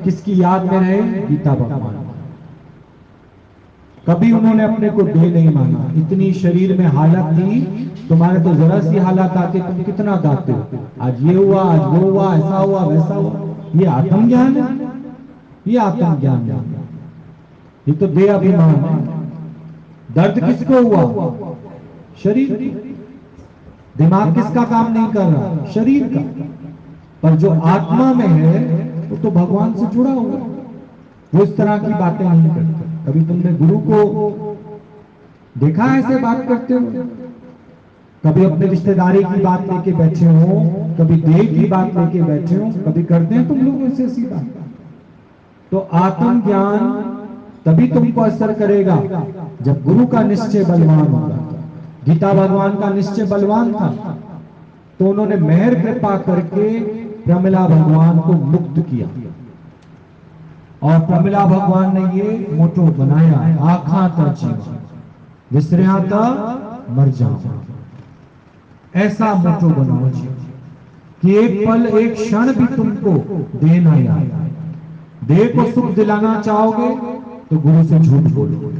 किसकी याद में रहे? गीता भगवान। कभी उन्होंने अपने को दे नहीं मांगा। इतनी शरीर में हालत थी, तुम्हारे तो जरा सी हालत आती, तुम कितना गाते हो, आज ये हुआ, आज वो हुआ, ऐसा हुआ, वैसा हुआ। ये आत्मज्ञान है? ये आत्मज्ञान है? ये तो देह अभिमान है। दर्द किसको हुआ? शरीर। दिमाग किसका काम नहीं कर रहा? शरीर का। पर जो आत्मा में है वो तो भगवान से जुड़ा हुआ, वो इस तरह की बातें नहीं करता। कभी तुमने गुरु को देखा ऐसे बात करते हो? कभी अपने रिश्तेदारी की बात लेके बैठे हो, कभी देह की बात लेके बैठे हो? कभी करते हैं तुम लोग ऐसे ऐसी बात? तो आत्मज्ञान तभी तुमको असर करेगा जब गुरु का निश्चय बलवान होगा। गीता भगवान का निश्चय बलवान था। तो उन्होंने मेहर कृपा करके प्रमिला भगवान को मुक्त किया और प्रमिला भगवान ने ये मोटो बनाया, आखा तर जीवा विसरिया था मर जाओ। ऐसा मोटो बनाओ जी कि एक पल एक क्षण भी तुमको देना आए। देह को सुख दिलाना चाहोगे तो गुरु से झूठ बोलो।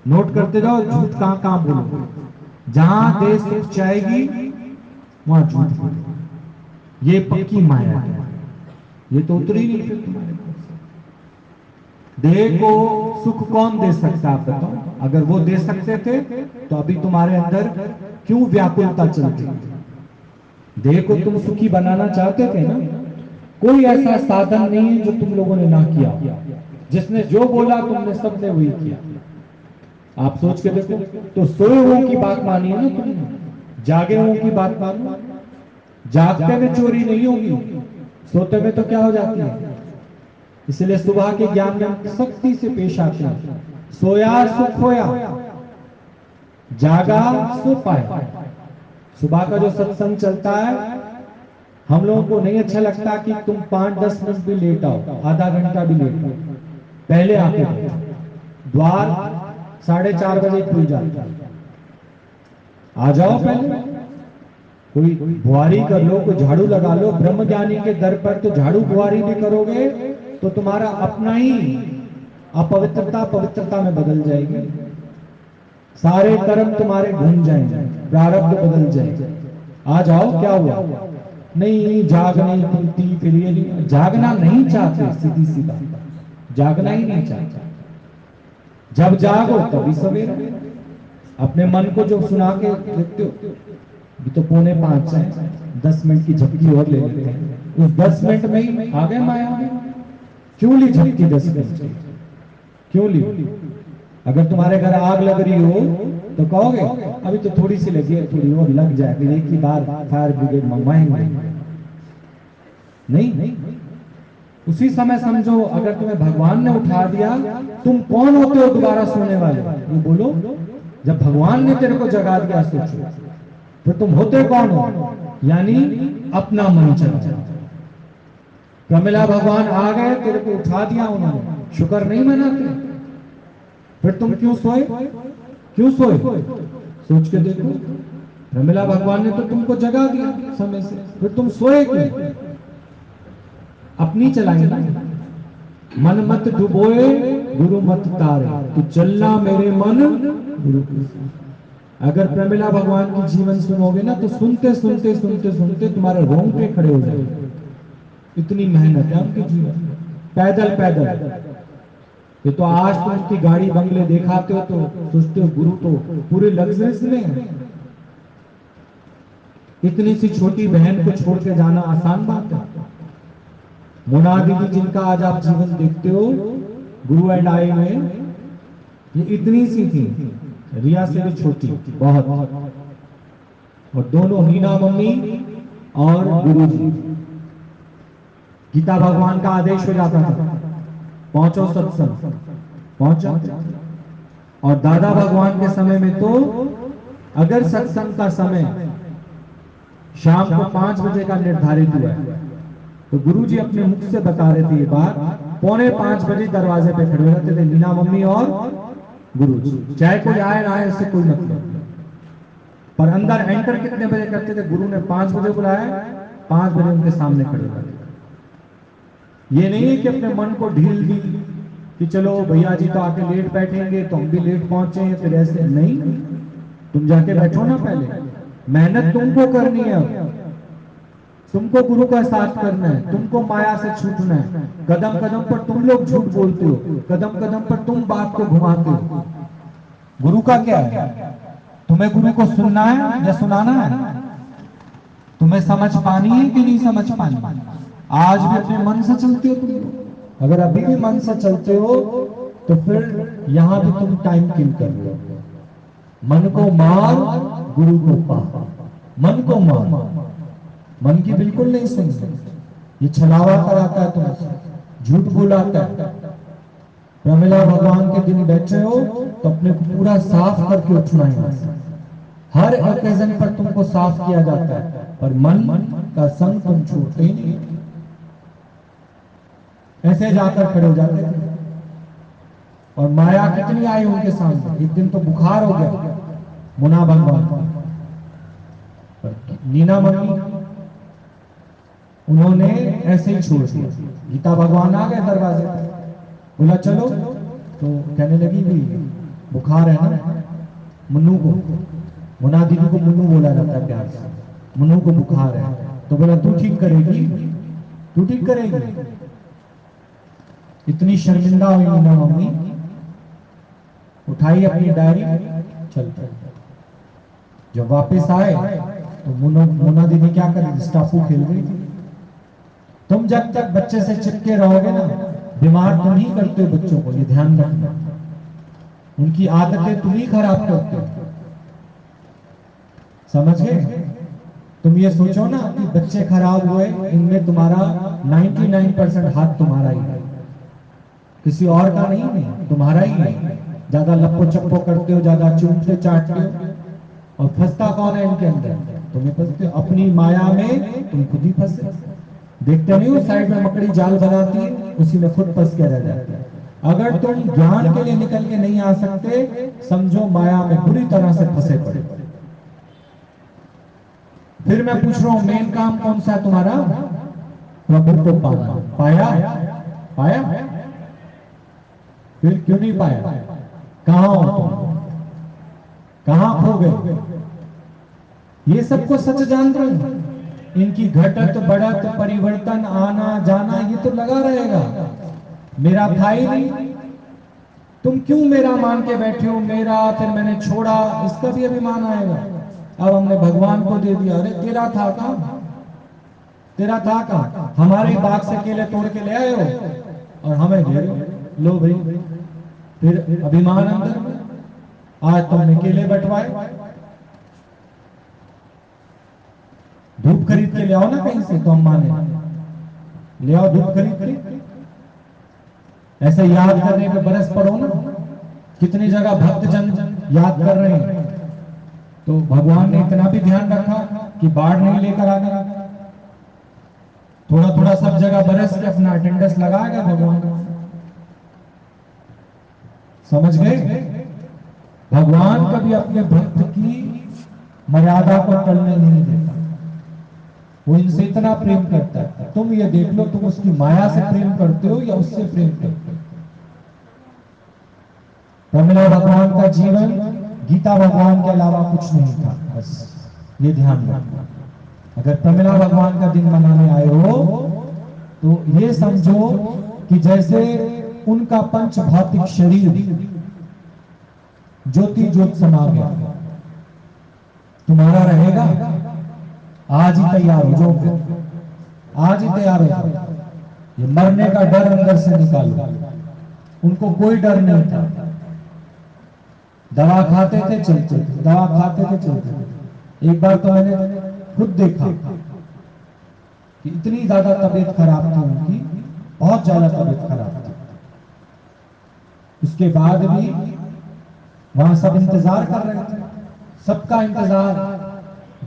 नोट करते जाओ, झूठ कहां कहां बोलो। जहां देह सुख चाहेगी वहां झूठ बोलो। ये पक्की माया है, ये तो उतरी नहीं फिर तुम्हारे पास। देह को सुख कौन दे सकता, आप बताओ। अगर वो दे सकते थे तो अभी तुम्हारे अंदर क्यों व्याकुलता चलती। देह को तुम सुखी बनाना चाहते थे ना। कोई ऐसा साधन नहीं है जो तुम लोगों ने ना किया। जिसने जो बोला तुमने सबने वही किया। आप सोच के देखो, तो सोए हुओं की बात मानी है ना तुमने, जागे हुओं की बात मानो। जागते में चोरी नहीं होगी, सोते में तो क्या हो जाती है। इसलिए सुबह के ज्ञान में हम सख्ती से पेश आते हैं। सोया सुख होया, जागा सो पाया। सुबह का जो सत्संग चलता है, हम लोगों को नहीं अच्छा लगता कि तुम 5-10 मिनट भी लेट आओ, आधा घंटा भी लेट आओ। पहले आके द्वार 4:30 बजे खुल जाता है, आ जाओ पहले। कोई बुआरी कर लो, कोई झाड़ू लगा लो। ब्रह्म ज्ञानी के दर पर तो झाड़ू बुआरी भी करोगे तो तुम्हारा अपना ही अपवित्रता पवित्रता में बदल जाएगी। सारे कर्म तुम्हारे घूम जाएंगे, प्रारब्ध बदल जाएंगे। आ जाओ, क्या हुआ। नहीं जाग नहीं खुलती, फिर ये नहीं। जागना नहीं चाहते, सीधी सी बात, जागना ही नहीं चाहते। जब जागो तभी सवेरा। अपने मन को जो सुना के देखते हो, अभी तो 4:45 है, 10 मिनट की झपकी और ले लेते हैं। उस 10 मिनट में ही आ गए माया में। क्यों ली झपकी 10 मिनट की, क्यों ली। अगर तुम्हारे घर आग लग रही हो तो कहोगे अभी तो थोड़ी सी लगी है, थोड़ी और लग जाए, फिर एक ही बार फायर ब्रिगेड मंगवाएंगे। नहीं, उसी समय समझो अगर तुम्हें भगवान ने उठा दिया, तुम कौन होते हो दोबारा सोने वाले, ये बोलो। जब भगवान ने तेरे को जगा दिया, सोचो फिर तुम होते कौन हो। यानी अपना मन चला। प्रमिला भगवान आ गए, तेरे को उठा दिया उन्होंने, शुक्र नहीं मनाते। फिर तुम क्यों सोए, क्यों सोए। सोच के देखो, प्रमिला भगवान ने तो तुमको जगा दिया समय से, फिर तुम सोए क्यों। अपनी चलाई ना। मन मत डुबोए गुरु मत तारे, तू चलना मेरे मन गुरु की। अगर प्रमिला भगवान की जीवन सुनोगे ना तो सुनते सुनते सुनते सुनते तुम्हारे रोंगटे खड़े हो जाएंगे। इतनी मेहनत है उनके जीवन, पैदल पैदल। ये तो आज तुम उनकी गाड़ी बंगले दिखाते हो तो सोचते हो गुरु तो पूरे लग्जरीज में है। इतनी सी छोटी बहन को छोड़ के जाना आसान बात है। मोना दीदी जिनका आज आप जीवन देखते हो गुरु एंड आई में, ये इतनी सी थी, रिया से भी छोटी बहुत। और दोनों हीना मम्मी और गुरु जी, गीता भगवान का आदेश हो जाता था पहुंचो सत्संग, पहुंचा। और दादा भगवान के समय में तो अगर सत्संग का समय शाम को 5 बजे का निर्धारित हुआ है तो गुरुजी अपने मुख से बता रहे थे ये बात, 4:45 बजे दरवाजे पे खड़े रहते थे मीना मम्मी और गुरुजी। चाहे कोई आए ना आए इससे कोई मतलब, पर अंदर एंटर कितने बजे करते थे। गुरु ने 5 बजे बुलाया, 5 बजे उनके सामने खड़े रहते। ये नहीं है कि अपने मन को ढील दी कि चलो भैया जी तो आके लेट बैठेंगे तो हम भी लेट पहुंचे, फिर ऐसे नहीं। तुम जाके बैठो ना, पहले मेहनत तुमको करनी है, तुमको गुरु का साथ करना है, तुमको माया से छूटना है। कदम कदम पर तुम लोग झूठ बोलते हो, कदम कदम पर तुम बात को घुमाते हो। गुरु का क्या है, तुम्हें गुरु को सुनना है या सुनाना है। तुम्हें समझ पानी है कि नहीं समझ पानी। आज भी अपने मन से चलते हो तुम। अगर अभी भी मन से चलते हो तो फिर यहां भी तुम टाइम किल कर रहे हो। मन को मार गुरु को पा। मन को मार, मन की बिल्कुल नहीं सुनते। ये छलावा कराता है तुमसे, झूठ बोलाता है। प्रमिला भगवान के दिन बैठे हो तो अपने को पूरा साफ करके उठना है। हर ओकेजन पर तुमको साफ किया जाता है, पर मन का संग तुम छोड़ते ही नहीं। ऐसे जाकर खड़े हो जाते थे। और माया कितनी आई उनके सामने। एक दिन तो बुखार हो गया मुना भगवान को, पर नीना मम्मी उन्होंने ऐसे ही छोड़ दिया। गीता भगवान आ गए दरवाजे पर, बोला चलो, तो कहने लगी भी बुखार है ना मुन्नू को, मुना दीदी को मुन्नू बोला जाता है प्यार से, मुन्नू को बुखार है। तो बोला तू ठीक करेगी, तू ठीक करेगी। इतनी शर्मिंदा हुई मीना मम्मी, उठाई अपनी डायरी, चल पड़े। जब वापस आए तो मुन्ना दीदी क्या कर रही, स्टाफू खेल रही थी। तुम जब तक बच्चे से चिपके रहोगे ना, बीमार तुम ही करते हो बच्चों को, ये ध्यान रखना। उनकी आदतें तुम ही खराब करते हो, समझ गए। तुम ये सोचो ना कि बच्चे खराब हुए, इनमें तुम्हारा 99% हाथ तुम्हारा ही है, किसी और का नहीं है, तुम्हारा ही है। ज्यादा लप्पो चप्पो करते हो, ज्यादा चूमते चाटते हो, और फंसता कौन है इनके अंदर, तुम्हें फंसते हो अपनी माया में, तुम खुद ही फंसे। देखते नहीं हो साइड में मकड़ी जाल बनाती है, उसी में खुद फंस के रह जाते हैं। अगर तुम ज्ञान के लिए निकल के नहीं आ सकते, समझो माया में बुरी तरह से फंसे पड़े। फिर मैं पूछ रहा हूं मेन काम कौन सा है तुम्हारा, प्रभु को पाना। पाया पाया, फिर क्यों नहीं पाया, कहां हो तुम, कहां खो गए। ये सबको सच जान रहे हो, इनकी घटत बढ़त परिवर्तन आना जाना ये तो लगा रहेगा। मेरा था ही नहीं, तुम क्यों मेरा मान के बैठे हो, मेरा फिर मैंने छोड़ा, इसका भी अभिमान आएगा। अब हमने भगवान को दे दिया, अरे तेरा था कहां, तेरा था कहां। हमारे बाग से केले तोड़ के ले आए हो और हमें दे रहे हो, लो भाई, फिर अभिमान अंदर। आज तुमने केले बंटवाए, धूप खरीद के ले आओ ना कहीं से, तो हम माने, ले आओ धूप खरीद के। ऐसे याद करने पे बरस पड़ो ना, कितनी जगह भक्त जन याद कर रहे हैं। तो भगवान ने इतना भी ध्यान रखा कि बाढ़ नहीं लेकर आना, थोड़ा थोड़ा सब जगह बरस के अपना अटेंडेंस लगाएगा भगवान। समझ गए, भगवान कभी अपने भक्त की मर्यादा को टलने नहीं देता, वो इनसे इतना प्रेम करता है। तुम ये देख लो, तुम उसकी माया से प्रेम करते हो या उससे प्रेम करते हो। प्रमिला भगवान का जीवन गीता भगवान के अलावा कुछ नहीं था, बस ये ध्यान रखना। अगर प्रमिला भगवान का दिन मनाने आए हो तो ये समझो कि जैसे उनका पंच भौतिक शरीर ज्योति ज्योत समा गया, तुम्हारा रहेगा। आज ही तैयार हो जाओ, आज ही तैयार हो जाओ। ये मरने का डर अंदर से निकालो। उनको कोई डर नहीं था, दवा खाते थे चलते थे, दवा खाते थे चलते थे। एक बार तो मैंने खुद देखा कि इतनी ज्यादा तबीयत खराब थी उनकी, बहुत ज्यादा तबीयत खराब थी। उसके बाद भी वहां सब इंतजार कर रहे थे, सबका इंतजार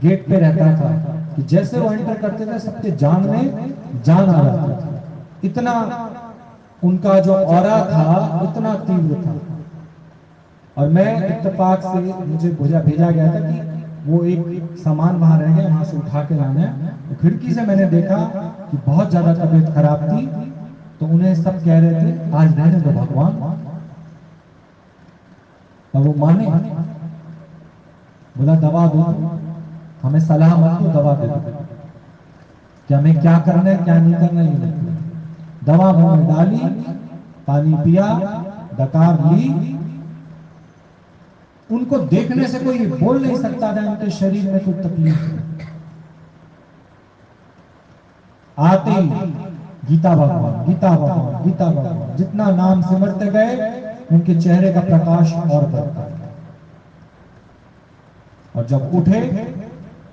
गेट पे रहता था कि जैसे वो एंटर करते थे सबके जान में जान आ जाती थी। इतना उनका जो ऑरा था इतना तीव्र था। और मैं इत्तेफाक से मुझे भेजा गया था कि वो एक सामान वहां रह गया, वहां से उठा के लाना है। तो खिड़की से मैंने देखा कि बहुत ज्यादा तबीयत खराब थी। तो उन्हें सब कह रहे थे आज रहने दो भगवान, और वो माने, बोला दवा दो, हमें सलाह मत दो, दवा दे दो कि हमें क्या करना है क्या नहीं करना है। दवा मुंह में डाली, पानी पिया, डकार ली। उनको देखने से कोई बोल नहीं सकता था उनके शरीर में कोई तकलीफ है। आते ही गीता भगवान, गीता भगवान, गीता भगवान, जितना नाम सिमरते गए उनके चेहरे का प्रकाश और बढ़ता गया। और जब उठे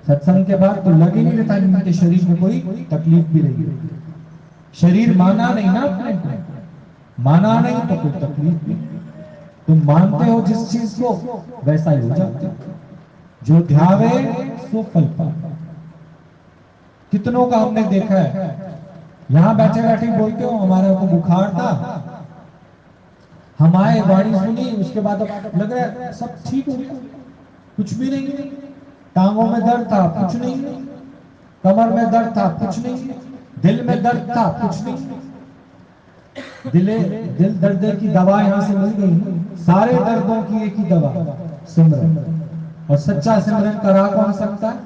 सत्संग के बाद तो लग ही नहीं रहता उनके शरीर में कोई तकलीफ भी रही। शरीर माना नहीं ना अपने को, माना नहीं तो कोई तकलीफ भी। तुम मानते हो जिस चीज को वैसा ही हो जाता है। जो ध्यावे सो फल पावे। कितनों का हमने देखा है, यहां बैठे बैठे बोलते हो हमारे को बुखार था, हम आए वाणी सुनी, उसके बाद लग रहा है सब ठीक हो गया, कुछ भी नहीं। टांगों में दर्द था, कुछ नहीं। कमर में दर्द था, कुछ नहीं। दिल में दर्द था, कुछ नहीं। दिल दर्द की दवा यहां से मिल गई। सारे दर्दों की एक ही दवा, सिमरन। और सच्चा सिमरन करा कौन सकता है?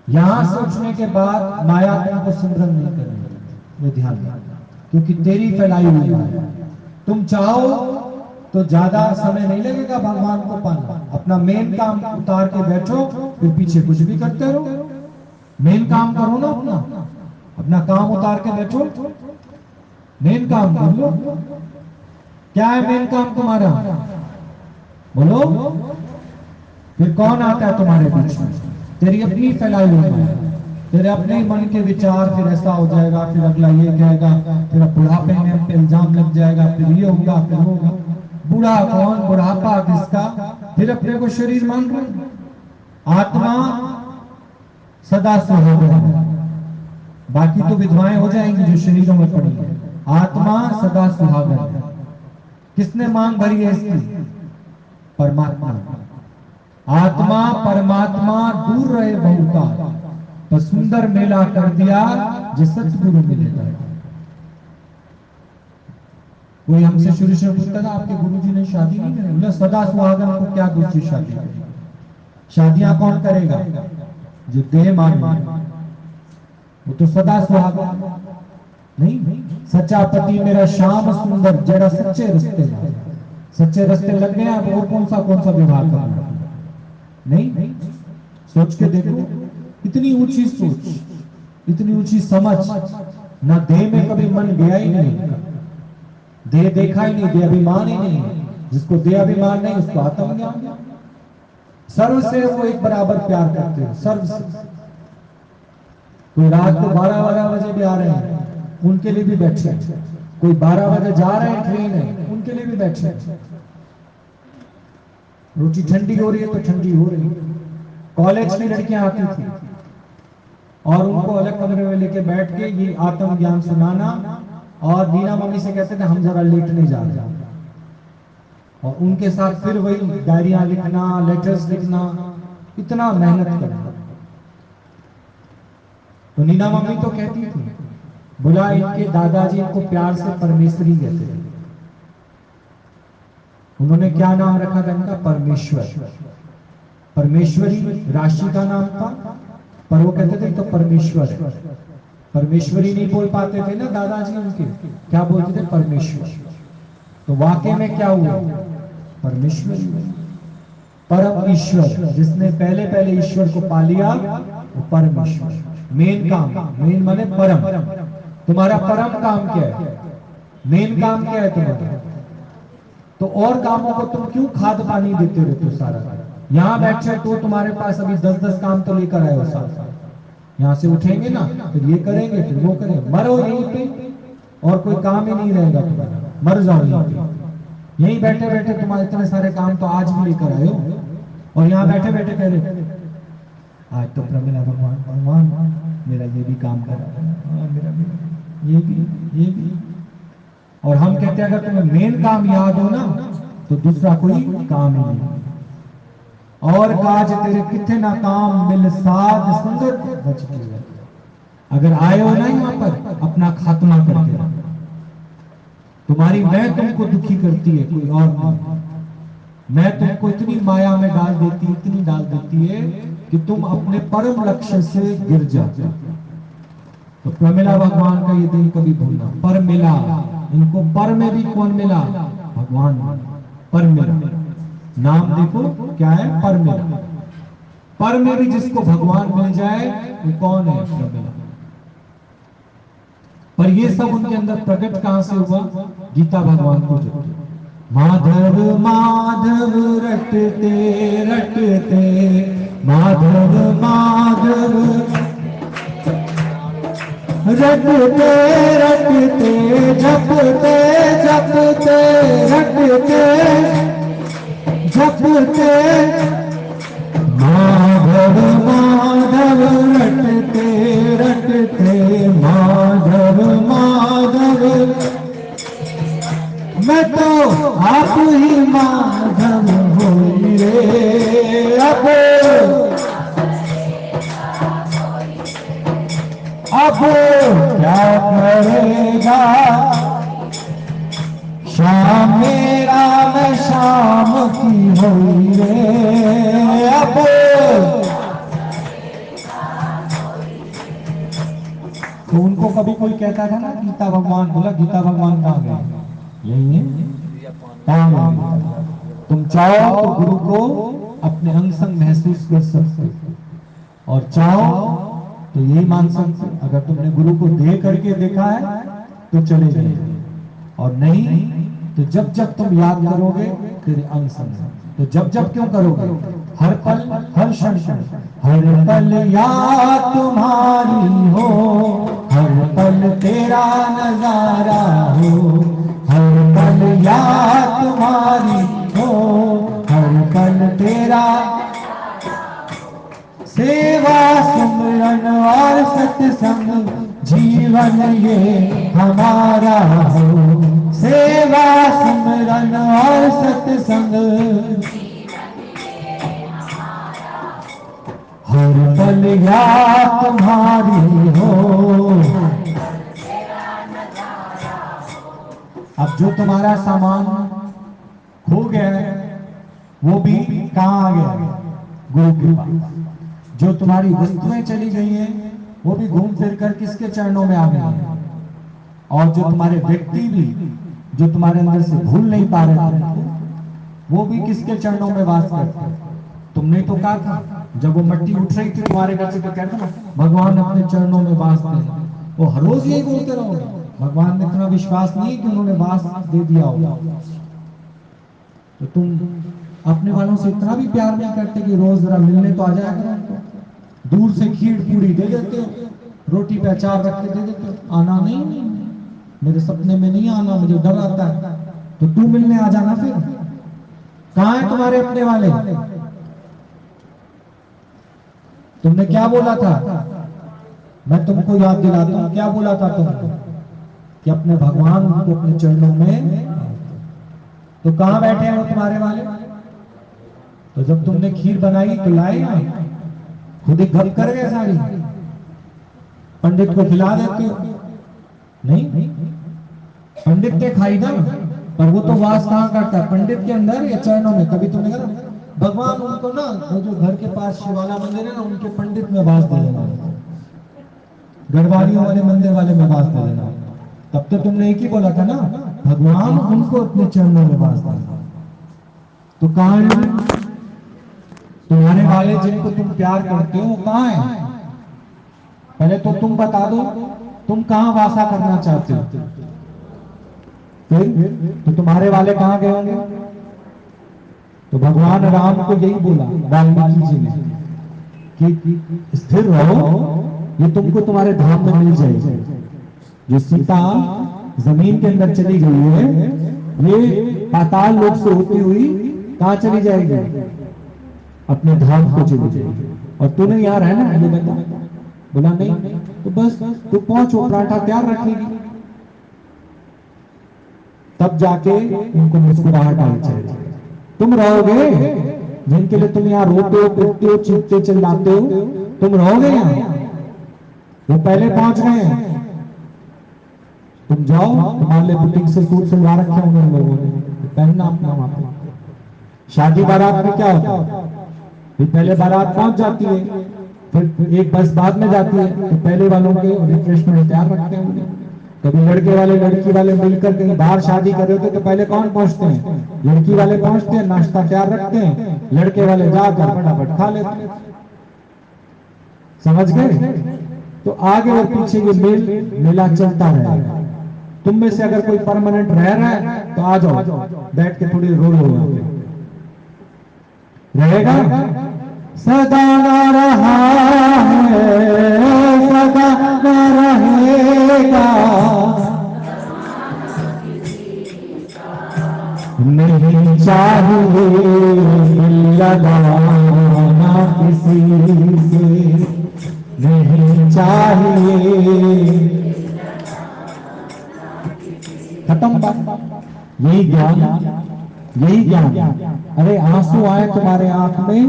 यहां से उठने के बाद माया तुमको सिमरन नहीं करेगी, ये ध्यान रखना, क्योंकि तेरी फैलाई हुई है। तुम चाहो तो ज्यादा समय नहीं लगेगा भगवान को पाना। अपना मेन काम उतार के बैठो, फिर पीछे कुछ भी करते रहो। मेन काम करो ना, अपना काम उतार के बैठो, मेन काम कर लो। क्या है मेन काम तुम्हारा? बोलो। फिर कौन आता है तुम्हारे बीच में? तेरी अपनी फैलाई हुई है, तेरे अपने मन के विचार। फिर ऐसा हो जाएगा, फिर अगला ये कहेगा, फिर अब बुढ़ापे में हम पे इल्जाम लग जाएगा, फिर ये होगा, फिर होगा। बूढ़ा कौन, बुढ़ापा किसका? फिर अपने को शरीर मान रहे। आत्मा सदा सुहागन है। बाकी तो विधवाएं हो जाएंगी जो शरीरों में पड़ी है। आत्मा सदा सुहागन है। किसने मांग भरी है इसकी? परमात्मा। आत्मा परमात्मा दूर रहे बहुता, तो सुंदर मेला कर दिया जो सतगुरु मिलेगा। कोई हमसे शुरू से पूछता था आपके गुरुजी ने शादी नहीं करी? बोले सदा सुहागन को क्या दूसरी शादी करेगी? शादियां कौन करेगा? जो देह माने, वो तो सदा सुहागन नहीं। सच्चा पति मेरा श्याम सुंदर, जरा सच्चे रास्ते, सच्चे रास्ते लग गए आप और कौन सा विवाह करना? नहीं। सोच के देखो, इतनी ऊंची सोच, इतनी ऊंची समझ। ना देह में कभी मन गया ही नहीं, देह देखा ही नहीं, देह अभिमान ही नहीं। जिसको देह अभिमान नहीं उसको आत्मज्ञान। सर्व से वो एक बराबर प्यार करते हैं, सर्व से। कोई रात को 12 बजे भी आ रहे हैं, उनके लिए भी बैठे। कोई 12 बजे जा रहे हैं ट्रेन है, उनके लिए भी बैठे। रोटी ठंडी हो रही है तो ठंडी हो रही है। कॉलेज की लड़कियां आती थी और उनको अलग कमरे में लेके बैठ के ये आत्मज्ञान सुनाना, और नीना मम्मी से कहते थे हम जरा लेटने जा रहे हैं, और उनके साथ फिर वही डायरियां लिखना, लेटर्स लिखना, इतना मेहनत करना। तो नीना मम्मी तो कहती थी, बोला इनके दादाजी इनको प्यार से परमेश्वरी कहते थे। उन्होंने क्या नाम रखा था इनका? परमेश्वर। परमेश्वरी राशि का नाम था, पर वो कहते थे तो परमेश्वर। परमेश्वरी नहीं बोल पाते थे ना दादाजी उनके, क्या बोलते थे? परमेश्वर। तो वाकई में क्या हुआ? परमेश्वर, परम ईश्वर। जिसने पहले ईश्वर को पा लिया वो परमेश्वर। मेन काम, मेन माने परम। तुम्हारा परम काम क्या है? मेन काम क्या है तुम्हारा? तो और कामों को तुम क्यों खाद पानी देते रहते हो सारा? यहां बैठे तो तुम्हारे पास अभी 10-10 काम तो लेकर आए हो साथ। यहां से उठेंगे ना, फिर ये करेंगे, फिर वो करेंगे, मरो यहीं पे और कोई काम ही नहीं रहेगा तुम्हारा, मर जाओ यहीं पे। यहीं बैठे बैठे तुम्हारे इतने सारे काम तो आज भी लेकर आए हो, और यहाँ बैठे बैठे कह रहे आज तो प्रमिला भगवान मेरा ये भी काम कर रहा है, मेरा भी ये भी। और हम कहते हैं अगर तुम्हें मेन काम याद हो ना तो दूसरा कोई काम ही नहीं। और काज तेरे किथे ना काम मिल साध संगत बच के। अगर आए हो ना यहाँ पर अपना खात्मा करके, तुम्हारी मैं तुमको दुखी करती है, कोई और नहीं। मैं तुमको इतनी माया में डाल देती, इतनी डाल देती है कि तुम अपने परम लक्ष्य से गिर जाते। तो प्रमिला भगवान का ये दिन कभी भूलना। पर मिला इनको, पर में भी कौन मिला? भगवान। पर मिला नाम देखो क्या है? पर मिला। पर में भी जिसको भगवान मिल जाए वो कौन है? प्रमिला। पर ये सब उनके अंदर प्रकट कहां से हुआ? गीता भगवान को जो माधव माधव रटते रटते, माधव माधव रटते रटते, जपते जपते रटते जपते माधव रटते रटते माधव माधव, मैं तो आप ही माधव होई रे। अब क्या करेगा श्याम मेरा, मैं शाम की होई रे। अब तो उनको कभी कोई कहता था ना गीता भगवान, बोला गीता भगवान कहाँ गए, यही है कहाँ गए। तुम चाहो तो गुरु को अपने अंग संग महसूस कर सकते, और चाहो तो यही मान सकते, अगर तुमने गुरु को देख करके देखा है तो चले जाइए, और नहीं तो जब जब तुम याद करोगे तेरे अंग संग। तो जब जब क्यों करोगे, हर पल हर क्षण, हर पल याद तुम्हारी हो, हर पल तेरा नजारा हो, हर पल याद तुम्हारी हो, हर पल तेरा। सेवा सुमरन और सत्संग जीवन ये हमारा हो, सेवा सुमरन और सत्संग हर पल याद तुम्हारी हो। अब जो तुम्हारा सामान खो गया है वो भी कहाँ आ गया, गुरु के पास। जो तुम्हारी वस्तुएं चली गई हैं वो भी घूम फिर कर किसके चरणों में आ गई हैं। और जो तुम्हारे व्यक्ति भी जो तुम्हारे अंदर से भूल नहीं पा रहे थे वो भी किसके चरणों में वास करते। तुमने तो कहा था जब वो मट्टी उठ रही थी तुम्हारे घर से, तो कहता ना भगवान अपने चरणों में वास दे। वो हर रोज यही बोलते रहोगे, भगवान ने इतना विश्वास नहीं कि उन्होंने वास दे दिया होगा। तो तुम अपने वालों से इतना भी प्यार नहीं करते कि रोज जरा मिलने तो आ जाया करो। दूर से खीर पूरी दे देते हो, रोटी पे अचार रख के दे देते हो, आना नहीं, मेरे सपने में नहीं आना, मुझे डर आता है। तो तू मिलने आ जाना फिर। कहाँ है तुम्हारे अपने वाले? तुमने क्या बोला था, मैं तुमको याद दिलाता हूं, क्या बोला था तुमको कि अपने भगवान को अपने चरणों में। तो कहाँ बैठे हैं वो तुम्हारे वाले? तो जब तुमने खीर बनाई तो लाए ना, खुद ही गप कर गए सारी, पंडित को खिला देते हो? नहीं, पंडित ने खाई ना, पर वो तो वास कहाँ करता है, पंडित के अंदर या चरणों में। कभी तुमने कहा भगवान उनको ना, वो जो घर के पास शिवाला मंदिर है ना, उनके पंडित में वास दे देना, गढ़वालियों वाले मंदिर वाले में वास दे देना। तब तो तुमने एक ही बोला था ना, भगवान उनको अपने चरणों में वास देना। तो कहाँ है तुम्हारे वाले जिनको तुम प्यार करते हो, कहाँ है? पहले तो तुम बता दो तुम कहाँ वासा करना चाहते हो, फिर तो तुम्हारे वाले कहाँ गए होंगे? तो भगवान राम को यही बोला वाल्मीकि जी ने कि स्थिर रहो, ये तुमको तुम्हारे धाम में मिल जाएगी। जो सीता जमीन के अंदर चली गई है, ये पाताल लोक से होती हुई कहाँ चली जाएगी? अपने धाम को चली जाएगी। और तूने यहाँ रहना है, ये बता। बोला नहीं, तो बस तू पहुंचो, पराठा तैयार रखेगी। तब जाके उनको मुस्कुराहट आई चाहिए। तुम रहोगे जिनके लिए तुम यहाँ रोते हो, कूदते हो, चीखते चिल्लाते हो, तुम रहोगे यहाँ? वो पहले पहुंच गए हैं। तुम जाओ, तुम्हारे लिए बुटीक से सूट सिलवा रखे होंगे उन लोगों ने, पहनना अपना वहां पे। शादी बारात में क्या होता है, फिर पहले बारात पहुंच जाती है, फिर एक बस बाद में जाती है, तो पहले वालों के रिफ्रेशमेंट तैयार रखते होंगे। कभी लड़के वाले लड़की वाले मिलकर कहीं बाहर शादी कर रहे होते तो पहले कौन पहुंचते हैं? लड़की वाले पहुंचते हैं, नाश्ता तैयार रखते हैं, लड़के वाले जाकर फटाफट खा लेते हैं। समझ गए? तो आगे और पीछे ये मेला चलता रहेगा। तुम में से अगर कोई परमानेंट रह रहा है तो आ जाओ, बैठ के थोड़ी रो लो। रहेगा? सदा ना रहा है, सदा ना रहेगा, नहीं चाहिए दिल लगाना किसी से नहीं चाहिए। खत्म बात। यही ज्ञान, यही ज्ञान। अरे आंसू आए तुम्हारे आंख में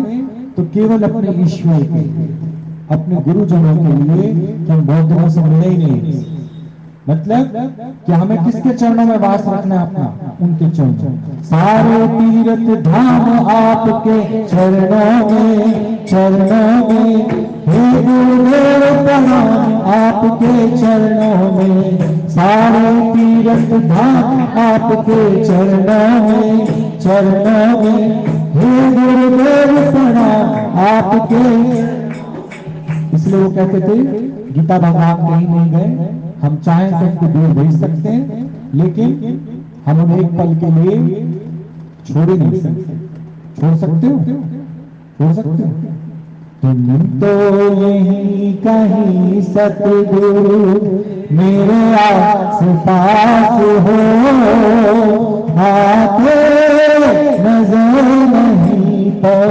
तो केवल अपने ईश्वर के, अपने गुरुजनों के लिए, कि हम बहुत दिनों से मिले ही नहीं। मतलब कि हमें किसके चरणों में वास रखना है अपना? उनके चरणों। सारे तीर्थ धाम आपके चरणों में, चरणों में। हे गुरुदेव प्रणाम आपके चरणों में। सारे तीर्थ धाम आपके चरणों में, चरणों में। हे गुरुदेव प्रणाम आपके। इसलिए वो कहते थे गीता भगवान कहीं नहीं गए, हम चाहें तो उनको दूर भेज सकते हैं, लेकिन हम उन्हें एक पल के लिए छोड़ ही नहीं सकते। छोड़ सकते हो? छोड़ सकते हो? तुम तो यही कहीं सतगुरु मेरे आस पास हो, आते नजर नहीं पर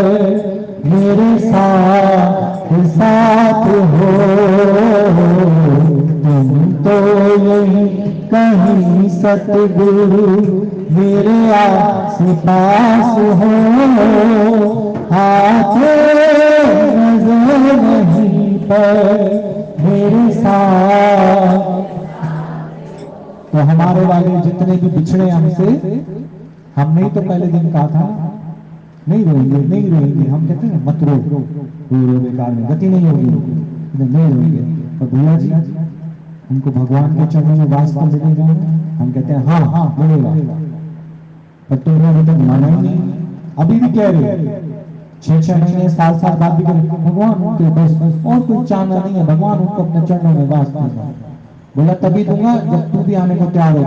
मेरे साथ साथ हो। तुम तो यही कहीं सतगुरु मेरे आस पास हो, आते नजर नहीं पर मेरे साथ। तो हमारे वाले जितने भी बिछड़े हमसे, हमने ही तो पहले दिन कहा था नहीं रोएंगे, नहीं रोएंगे। हम कहते हैं मत रो, रो बेकार में गति नहीं होगी, नहीं रोएंगे। और भैया जी उनको भगवान के चरणों में वास तो मिलेगा। हम कहते हैं हाँ हाँ मिलेगा, पर तुमने अभी तक माना ही नहीं। अभी भी कह रहे हो, 6-6 महीने साल बाद भी कह भगवान उनके बस और कोई चाहना नहीं है, भगवान उनको अपने चरणों में वास देगा। बोला तभी दूंगा जब तू भी आने को तैयार हो।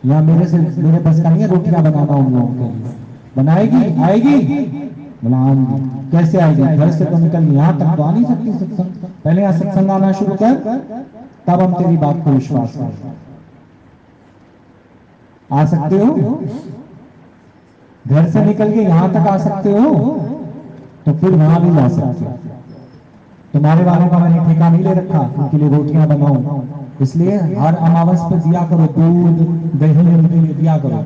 यहाँ मेरे बस का नहीं है रोटियां बनाना उन लोगों के लिए। बनाएगी, आएगी? बोला आऊंगी। कैसे आएगी? घर से तो निकल, यहाँ तक तो आ नहीं सकती सत्संग। पहले यहाँ सत्संग आना शुरू कर, तब हम तेरी बात को विश्वास करें। आ सकते हो? घर से निकल के यहाँ तक आ सकते हो तो फिर वहां भी जा सकते हो। तुम्हारे वालों का मैंने ठेका नहीं ले रखा उनके लिए रोटियां बनाऊं, इसलिए हर अमावस पे दिया करो दूध दही, उनके लिए दिया करो,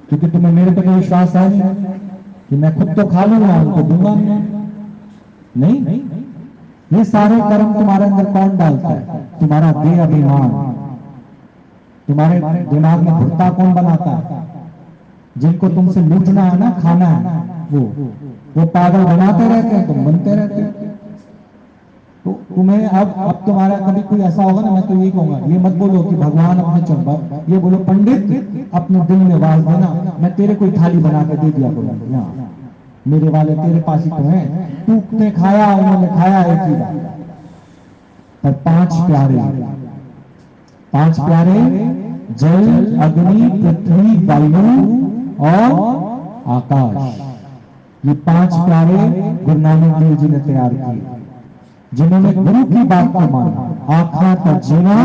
क्योंकि तुम्हें मेरे पे विश्वास है नहीं कि मैं खुद तो खा लूंगा, उनको दूंगा नहीं। ये सारे कर्म तुम्हारे अंदर कौन डालता है? तुम्हारा देह अभिमान। तुम्हारे दिमाग में भुट्टा कौन बनाता है? जिनको तुमसे लूटना है ना, खाना है, वो पागल बनाते रहते हैं, तुम बनते रहते हो। तो तुम्हें अब तुम्हारा कभी कोई ऐसा होगा ना, मैं तो ये कहूंगा, ये मत बोलो कि भगवान अपने चंबा, ये बोलो पंडित अपने दिल में वास देना, मैं तेरे कोई थाली बना के दे दिया करूंगा, मेरे वाले तेरे पास ही तो हैं, तूने खाया उन्होंने खाया एक ही बात। पर 5 प्यारे जल अग्नि पृथ्वी वायु और आकाश, ये 5 प्यारे गुरु नानक देव जी ने तैयार किए, जिन्होंने गुरु की बात को माना। आखा का जीना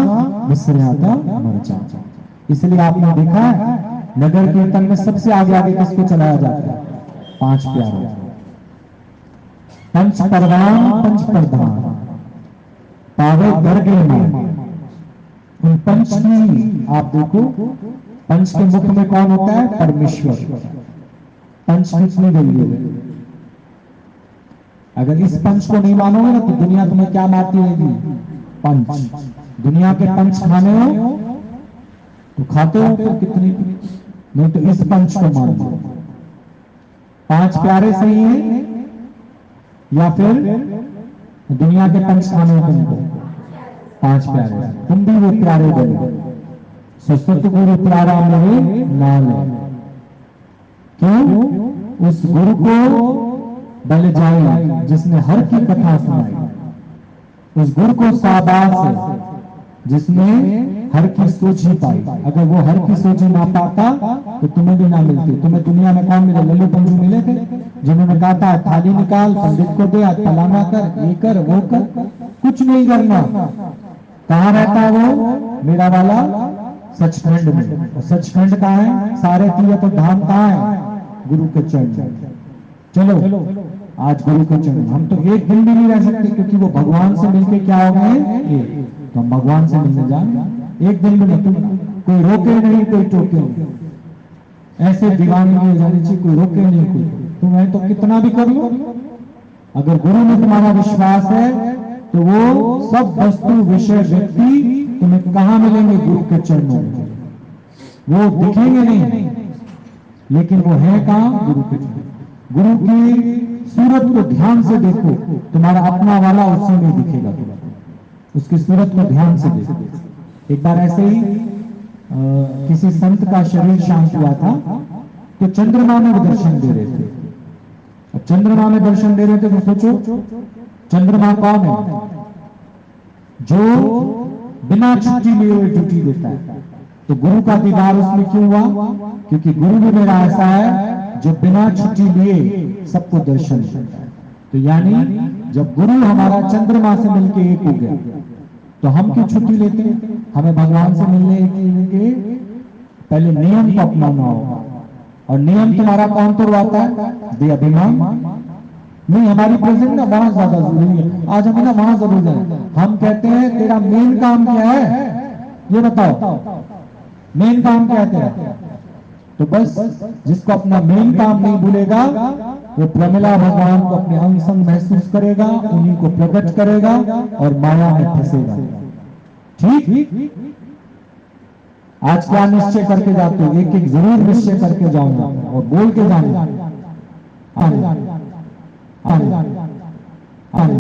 विसरिया का मर जाना। इसलिए आपने देखा है नगर कीर्तन में सबसे आगे आगे किसको चलाया जाता है? 5 प्यारे। पंच परवान पंच प्रधान पावे गर्गे में। उन पंच की आप देखो, पंच के मुख में कौन होता है? परमेश्वर। पंच कितनी गई है? अगर इस पंच को नहीं मानोगे ना तो दुनिया तुम्हें क्या मारती रहेगी? पंच। दुनिया के पंच खाने हो तो खाते हो तो कितनी, नहीं तो इस पंच को मान लो। 5 प्यारे सही है या फिर दुनिया के पंच खाने हो तुमको? 5 प्यारे, तुम भी वो प्यारे बनो। सत्संग गुरु प्यारा मेरे नाल है। क्यों? उस गुरु को बल जाए जिसने हर की कथा सुनाई, उस गुरु को शाबाश है जिसने हर की सोची पाई। अगर वो हर की सोची ना पाता तो तुम्हें भी ना मिलती। तुम्हें दुनिया में कौन मिले? लल्लू पंजू मिले थे जिन्होंने कहा था थाली निकाल, पंडित को दे, आज फलाना कर, ये कर, वो कर, कुछ नहीं करना। कहाँ रहता वो मेरा वाला? सचखंड में। सचखंड कहाँ है? सारे तीर्थ धाम कहाँ है? गुरु के चरण। चलो आज गुरु के चरण, हम तो एक दिन भी नहीं रह सकते क्योंकि वो भगवान से मिलके क्या हो गए, तो हम भगवान से मिलने जाए एक दिन भी नहीं, कोई रोके नहीं, कोई टोके नहीं, ऐसे दीवानगी हो जानी चाहिए, कोई रोके नहीं, कोई तुम्हें तो कितना भी कर लो, अगर गुरु में तुम्हारा विश्वास है तो वो सब वस्तु विषय व्यक्ति तुम्हें कहां मिलेंगे, गुरु के चरणों में, वो दिखेंगे नहीं लेकिन वो है कहां, गुरु के चरणों। गुरु की सूरत को ध्यान से देखो, तुम्हारा अपना वाला उसी में दिखेगा, उसकी सूरत को ध्यान से देखो। एक बार ऐसे ही किसी संत का शरीर शांत हुआ था, तो चंद्रमा में दर्शन दे रहे थे। अब चंद्रमा में दर्शन दे रहे थे तो सोचो चंद्रमा कौन है, जो बिना छुट्टी लिए हुए ड्यूटी देता है। तो गुरु का दीदार उसमें क्यों हुआ, क्योंकि गुरु भी मेरा ऐसा है जो बिना छुट्टी लिए सबको दर्शन देता है। तो यानी जब गुरु हमारा चंद्रमा से मिलके एक हो गया तो हम क्यों छुट्टी लेते हैं, हमें भगवान से मिलने के पहले नियम को अपनाना होगा। और नियम तुम्हारा कौन तोड़वाता है, बेअभिमान नहीं, हमारी प्रेजेंट ना वहां ज्यादा जरूरी है, आज हमें ना वहां जरूरी है। हम कहते हैं तेरा मेन काम क्या है, ये बताओ मेन काम क्या है तेरा, तो बस जिसको अपना मेन काम नहीं भूलेगा वो प्रमिला भगवान को अपने अंग संग महसूस करेगा, उन्हीं को प्रकट करेगा और माया में फंसेगा। ठीक, आज क्या निश्चय करके जाते हो, एक एक जरूर निश्चय करके जाऊंगा और बोल के जाऊंगा।